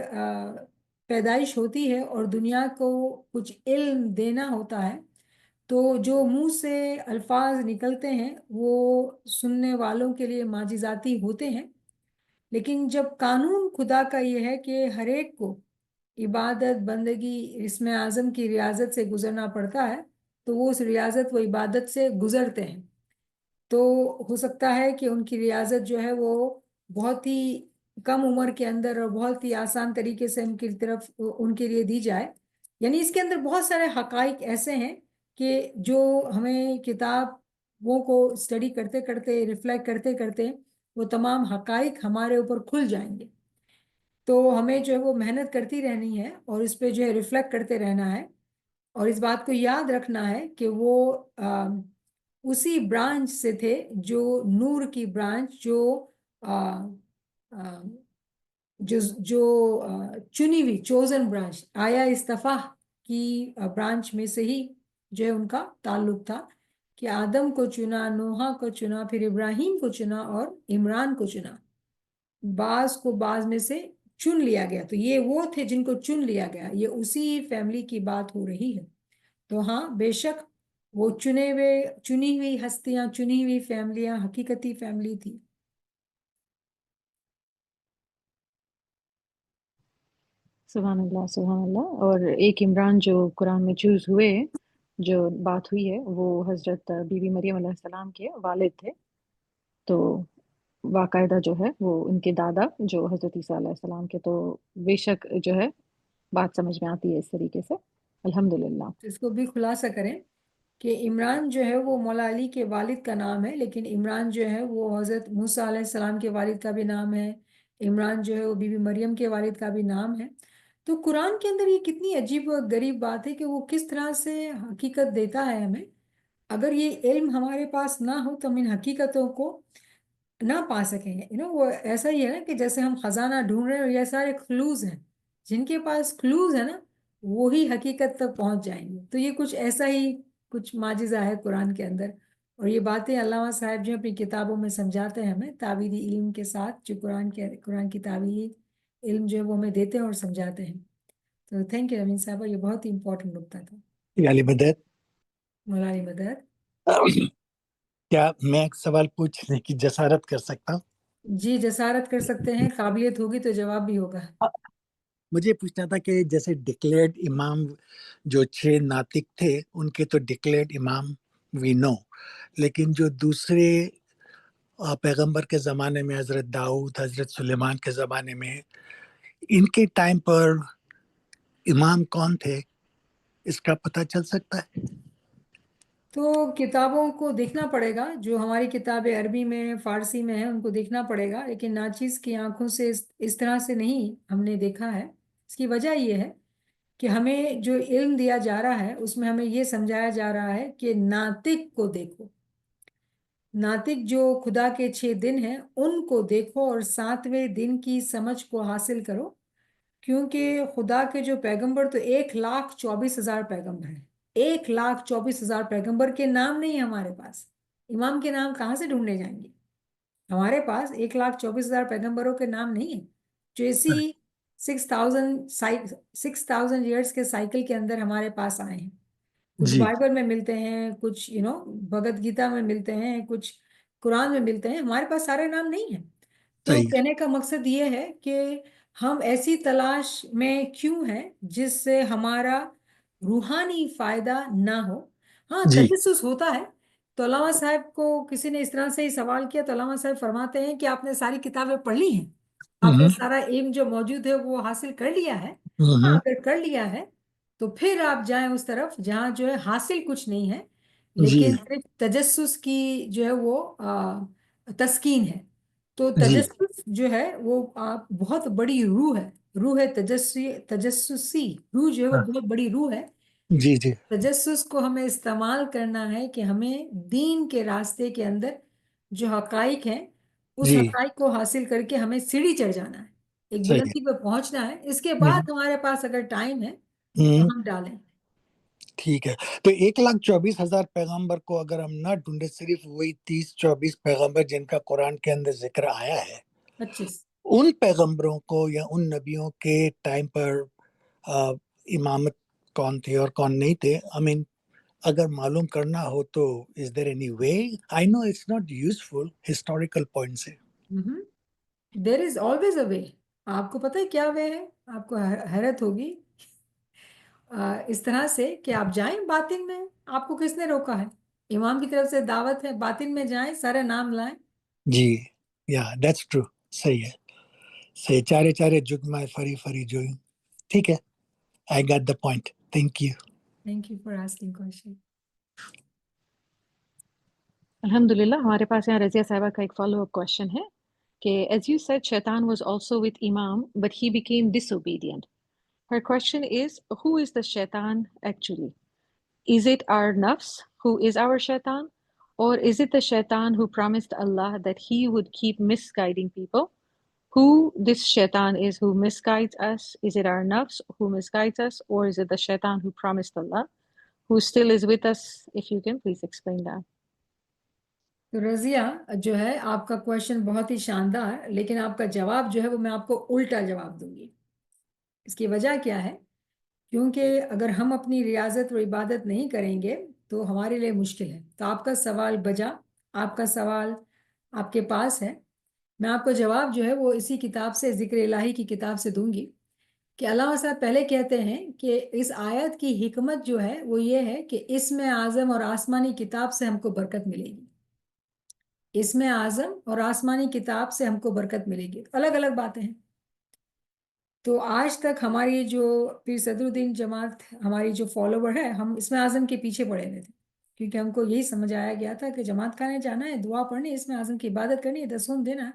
پیدائش ہوتی ہے اور دنیا کو کچھ علم دینا ہوتا ہے، تو جو منہ سے الفاظ نکلتے ہیں وہ سننے والوں کے لیے معجزاتی ہوتے ہیں. لیکن جب قانون خدا کا یہ ہے کہ ہر ایک کو عبادت، بندگی، اسم اعظم کی ریاضت سے گزرنا پڑتا ہے، تو وہ اس ریاضت و عبادت سے گزرتے ہیں. تو ہو سکتا ہے کہ ان کی ریاضت جو ہے وہ بہت ہی کم عمر کے اندر اور بہت ہی آسان طریقے سے ان کی طرف ان کے لیے دی جائے. یعنی اس کے اندر بہت سارے حقائق ایسے ہیں کہ جو ہمیں کتابوں کو اسٹڈی کرتے کرتے، ریفلیکٹ کرتے کرتے وہ تمام حقائق ہمارے اوپر کھل جائیں گے. تو ہمیں جو ہے وہ محنت کرتی رہنی ہے اور اس پہ جو ہے ریفلیکٹ کرتے رہنا ہے، اور اس بات کو یاد رکھنا ہے کہ وہ اسی برانچ سے تھے، جو نور کی برانچ، جو چنی ہوئی چوزن برانچ، آیا استفا کی برانچ میں سے ہی جو ہے ان کا تعلق تھا، کہ آدم کو چنا، نوحہ کو چنا، پھر ابراہیم کو چنا اور عمران کو چنا. بعض کو بعض میں سے چن لیا گیا، تو یہ وہ تھے جن کو چن لیا گیا. یہ اسی فیملی کی بات ہو رہی ہے. تو ہاں بے شک وہ چنی ہوئی ہستیاں، چنی ہوئی فیملیاں حقیقتی فیملی تھی. سبحان اللہ، سبحان اللہ. اور ایک عمران جو قرآن میں چوز ہوئے، جو بات ہوئی ہے، وہ حضرت بی بی مریم علیہ السلام کے والد تھے. تو باقاعدہ جو ہے وہ ان کے دادا جو حضرت عیسیٰ علیہ السلام کے، تو بے شک جو ہے بات سمجھ میں آتی ہے اس طریقے سے. الحمدللہ. اس کو بھی خلاصہ کریں کہ عمران جو ہے وہ مولا علی کے والد کا نام ہے، لیکن عمران جو ہے وہ حضرت موسیٰ علیہ السلام کے والد کا بھی نام ہے. عمران جو ہے وہ بی بی مریم کے والد کا بھی نام ہے. تو قرآن کے اندر یہ کتنی عجیب و غریب بات ہے کہ وہ کس طرح سے حقیقت دیتا ہے ہمیں. اگر یہ علم ہمارے پاس نہ ہو تو ہم ان حقیقتوں کو نہ پا سکیں گے. وہ ایسا ہی ہے نا کہ جیسے ہم خزانہ ڈھونڈ رہے ہیں اور یہ سارے کلوز ہیں. جن کے پاس کلوز ہے نا وہی حقیقت تک پہنچ جائیں گے. تو یہ کچھ ایسا ہی کچھ معجزہ ہے قرآن کے اندر. اور یہ باتیں علامہ صاحب جو اپنی کتابوں میں سمجھاتے ہیں ہمیں تعبیری علم کے ساتھ، جو قرآن کی تعبیری علم جو ہے وہ ہمیں دیتے ہیں اور سمجھاتے ہیں. تو تھینک یو امین صاحبہ، یہ بہت ہی امپورٹنٹ نکتہ تھا. علی مدد، مولانا مدد. کیا میں ایک سوال پوچھنے کی جسارت کر سکتا ہوں؟ جی جسارت کر سکتے ہیں، قابلیت ہوگی تو جواب بھی ہوگا. مجھے پوچھنا تھا کہ جیسے ڈکلیئرڈ امام جو 6 ناطق تھے ان کے تو ڈکلیئرڈ امام وی نو، لیکن جو دوسرے پیغمبر کے زمانے میں حضرت داؤد، حضرت سلیمان کے زمانے میں، ان کے ٹائم پر امام کون تھے، اس کا پتہ چل سکتا ہے؟ تو کتابوں کو دیکھنا پڑے گا، جو ہماری کتابیں عربی میں فارسی میں ہیں ان کو دیکھنا پڑے گا، لیکن ناچیز کی آنکھوں سے اس طرح سے نہیں ہم نے دیکھا ہے. اس کی وجہ یہ ہے کہ ہمیں جو علم دیا جا رہا ہے اس میں ہمیں یہ سمجھایا جا رہا ہے کہ ناطق کو دیکھو. ناطق جو خدا کے 6 دن ہیں ان کو دیکھو اور 7ویں دن کی سمجھ کو حاصل کرو. کیونکہ خدا کے جو پیغمبر تو 1,24,000 پیغمبر ہیں. 1,24,000 پیغمبر کے نام نہیں ہمارے پاس. امام کے نام کہاں سے ڈھونڈنے جائیں گے؟ ہمارے پاس 1,24,000 پیغمبروں کے نام نہیں ہیں جو اسی 6,000 ایئرس کے سائیکل کے اندر ہمارے پاس آئے ہیں. کچھ جی بائبل میں ملتے ہیں، کچھ بھگت گیتا میں ملتے ہیں، کچھ قرآن میں ملتے ہیں. ہمارے پاس سارے نام نہیں ہیں. تو صحیح. کہنے کا مقصد یہ ہے کہ ہم ایسی تلاش میں کیوں ہیں جس سے ہمارا روحانی فائدہ نہ ہو. ہاں جی تجسس ہوتا ہے. تو علامہ صاحب کو کسی نے اس طرح سے ہی سوال کیا تو علامہ صاحب فرماتے ہیں کہ آپ نے ساری کتابیں پڑھ لی ہیں، آپ نے سارا علم جو موجود ہے وہ حاصل کر لیا ہے. ہاں اگر کر لیا ہے تو پھر آپ جائیں اس طرف جہاں جو ہے حاصل کچھ نہیں ہے جی لیکن صرف تجسس کی جو ہے وہ تسکین ہے. تو جی تجسس جو ہے وہ بہت بڑی روح ہے. روح ہے تجسسی روح جو ہے وہ بہت بڑی روح ہے. جی جی تجسس کو ہمیں استعمال کرنا ہے کہ ہمیں دین کے راستے کے اندر جو حقائق ہیں اس جی حقائق کو حاصل کر کے ہمیں سیڑھی چڑھ جانا ہے، ایک صحیح بلندی پہ پہنچنا ہے. اس کے ہے. بعد ہمارے پاس اگر ٹائم ہے تو ہوں ہم ڈالیں. ٹھیک ہے. تو 1,24,000 پیغمبر کو اگر ہم نہ ڈھونڈے، صرف وہی 30-24 پیغمبر جن کا قرآن کے اندر ذکر آیا ہے، 25. ان پیغمبروں کو یا ان نبیوں کے ٹائم پر امامت کون تھے اور کون نہیں تھے، اگر معلوم کرنا ہو تو is there any way? I know it's not useful historical point سے. دیر از آلویز اے وے. آپ کو پتہ ہے کیا وے ہے؟ آپ کو حیرت ہوگی اس طرح سے کہ آپ جائیں باطن میں. آپ کو کس نے روکا ہے؟ امام کی طرف سے دعوت ہے باطن میں جائیں، سارے نام لائیں. جی that's true. صحیح ہے. صحیح. چارے چارے جگ میں فری فری جو. ٹھیک ہے. I got the point. Thank you. Thank you for asking question. الحمدللہ ہمارے پاس یہاں رضیہ صاحبہ کا ایک فالو اپ کوشچن ہے کہ as you said شیطان was also with Imam but he became disobedient. Her question is, who is the shaitan actually? Is it our nafs who is our shaitan, or is it the shaitan who promised Allah that he would keep misguiding people? Who this shaitan is who misguides us? Is it our nafs who misguides us, or is it the shaitan who promised Allah who still is with us? If you can please explain that. تو رضیہ جو ہے آپ کا question بہت ہی شاندار، لیکن آپ کا جواب جو ہے وہ میں آپ کو الٹا جواب دوں گی. اس کی وجہ کیا ہے؟ کیونکہ اگر ہم اپنی ریاضت و عبادت نہیں کریں گے تو ہمارے لیے مشکل ہے. تو آپ کا سوال بجا، آپ کا سوال آپ کے پاس ہے. میں آپ کو جواب جو ہے وہ اسی کتاب سے، ذکر الہی کی کتاب سے دوں گی کہ علامہ صاحب پہلے کہتے ہیں کہ اس آیت کی حکمت جو ہے وہ یہ ہے کہ اسم اعظم اور آسمانی کتاب سے ہم کو برکت ملے گی. اسم اعظم اور آسمانی کتاب سے ہم کو برکت ملے گی. الگ الگ باتیں ہیں. تو آج تک ہماری جو پیر صدر الدین جماعت ہماری جو فالوور ہے، ہم اسم اعظم کے پیچھے پڑے ہوئے تھے کیونکہ ہم کو یہی سمجھایا گیا تھا کہ جماعت خانے جانا ہے، دعا پڑھنی ہے، اسم اعظم کی عبادت کرنی ہے، دسون دینا ہے.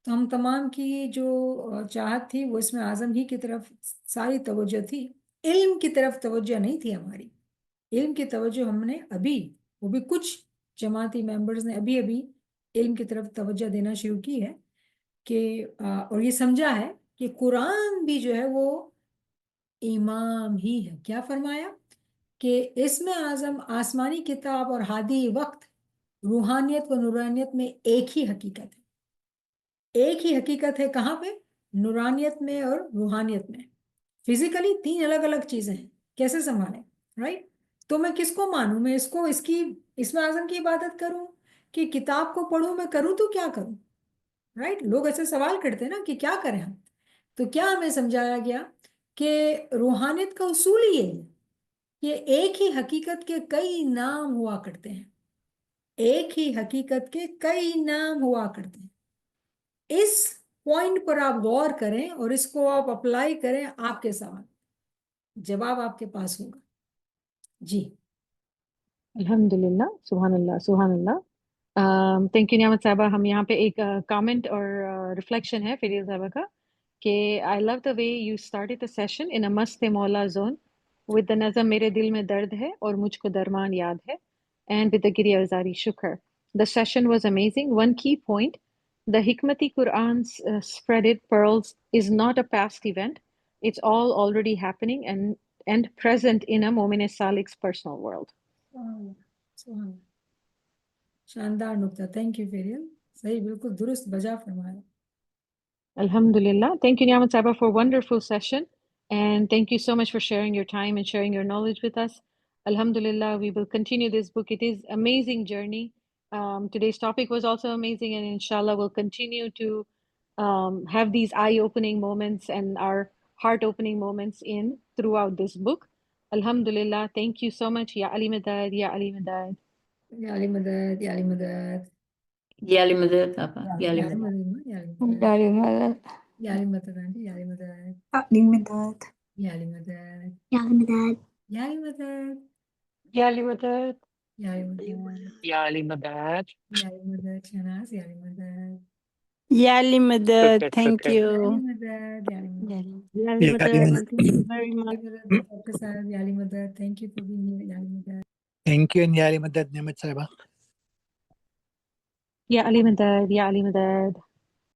تو ہم تمام کی جو چاہت تھی وہ اسم اعظم ہی کی طرف ساری توجہ تھی. علم کی طرف توجہ نہیں تھی ہماری. علم کی توجہ ہم نے ابھی وہ بھی کچھ جماعتی ممبرز نے ابھی ابھی علم کی طرف توجہ دینا شروع کی ہے کہ اور یہ سمجھا ہے کہ قرآن بھی جو ہے وہ امام ہی ہے. کیا فرمایا کہ اسم اعظم آسمانی کتاب اور ہادی وقت روحانیت و نورانیت میں ایک ہی حقیقت ہے. ایک ہی حقیقت ہے کہاں پہ؟ نورانیت میں اور روحانیت میں. فزیکلی 3 الگ الگ چیزیں ہیں, کیسے سنبھالیں؟ رائٹ. تو میں کس کو مانوں؟ میں اس کی اسم اعظم کی عبادت کروں کہ کتاب کو پڑھوں؟ میں کروں تو کیا کروں؟ رائٹ. لوگ ایسے سوال کرتے ہیں نا کہ کیا کریں ہم. تو کیا ہمیں سمجھایا گیا کہ روحانیت کا اصول یہ ہے کہ ایک ہی حقیقت کے کئی نام ہوا کرتے ہیں. ایک ہی حقیقت کے کئی نام ہوا کرتے ہیں. اس پوائنٹ پر آپ غور کریں اور اس کو آپ اپلائی کریں آپ کے سوال, جواب آپ کے پاس ہوگا. جی الحمدللہ, سبحان اللہ, سبحان اللہ. تھینک یو نعمت صاحبہ. ہم یہاں پہ ایک کامنٹ اور ریفلیکشن ہے فریل صاحبہ کا کہ I love the way you started the session in a Mast Maula zone with the نظم میرے دل میں درد ہے اور مجھ کو درمان یاد ہے اینڈ ود دا گری اوزاری شکر. The session was amazing. One key point, the حکمتی Quran spreaded pearls is not a past event. It's all already happening and present in a مومن سالک's personal world. سبحان. شاندار نکتہ. Thank you Fareel. صحیح, بالکل درست بجا فرمایا. Alhamdulillah. Thank you, Niamat Saba, for a wonderful session. And thank you so much for sharing your time and sharing your knowledge with us. Alhamdulillah, we will continue this book. It is amazing journey. Today's topic was also amazing, and inshallah, we'll continue to have these eye-opening moments and our heart-opening moments throughout this book. Alhamdulillah. Thank you so much. Ya Ali Madad, Ya Ali Madad. یا علی مدد, یا علی مدد, یا علی مدد آپا, یا علی یا علی مدد. مدد, یا علی مدد, یا علی مدد. یا علی مدد آنٹی, یا علی مدد, علی مدد. یا علی مدد, یا علی مدد. یا علی مدد, یا علی مدد. یا علی مدد, یا علی مدد. یا علی مدد. شہناز, یا علی مدد, یا علی مدد. شکر, تھینک شکر. یا یو. علی مدد, یا علی مدد. یا علی یا علی مدد. مدد. تھینک یو ویری یا مچ. علی مدد, ڈاکٹر صاحب, یا علی مدد. Thank you for being here. یا علی مدد. Thank you, Ya Ali Madad, Niamat Saba. Ya Ali Madad, Ya Ali Madad.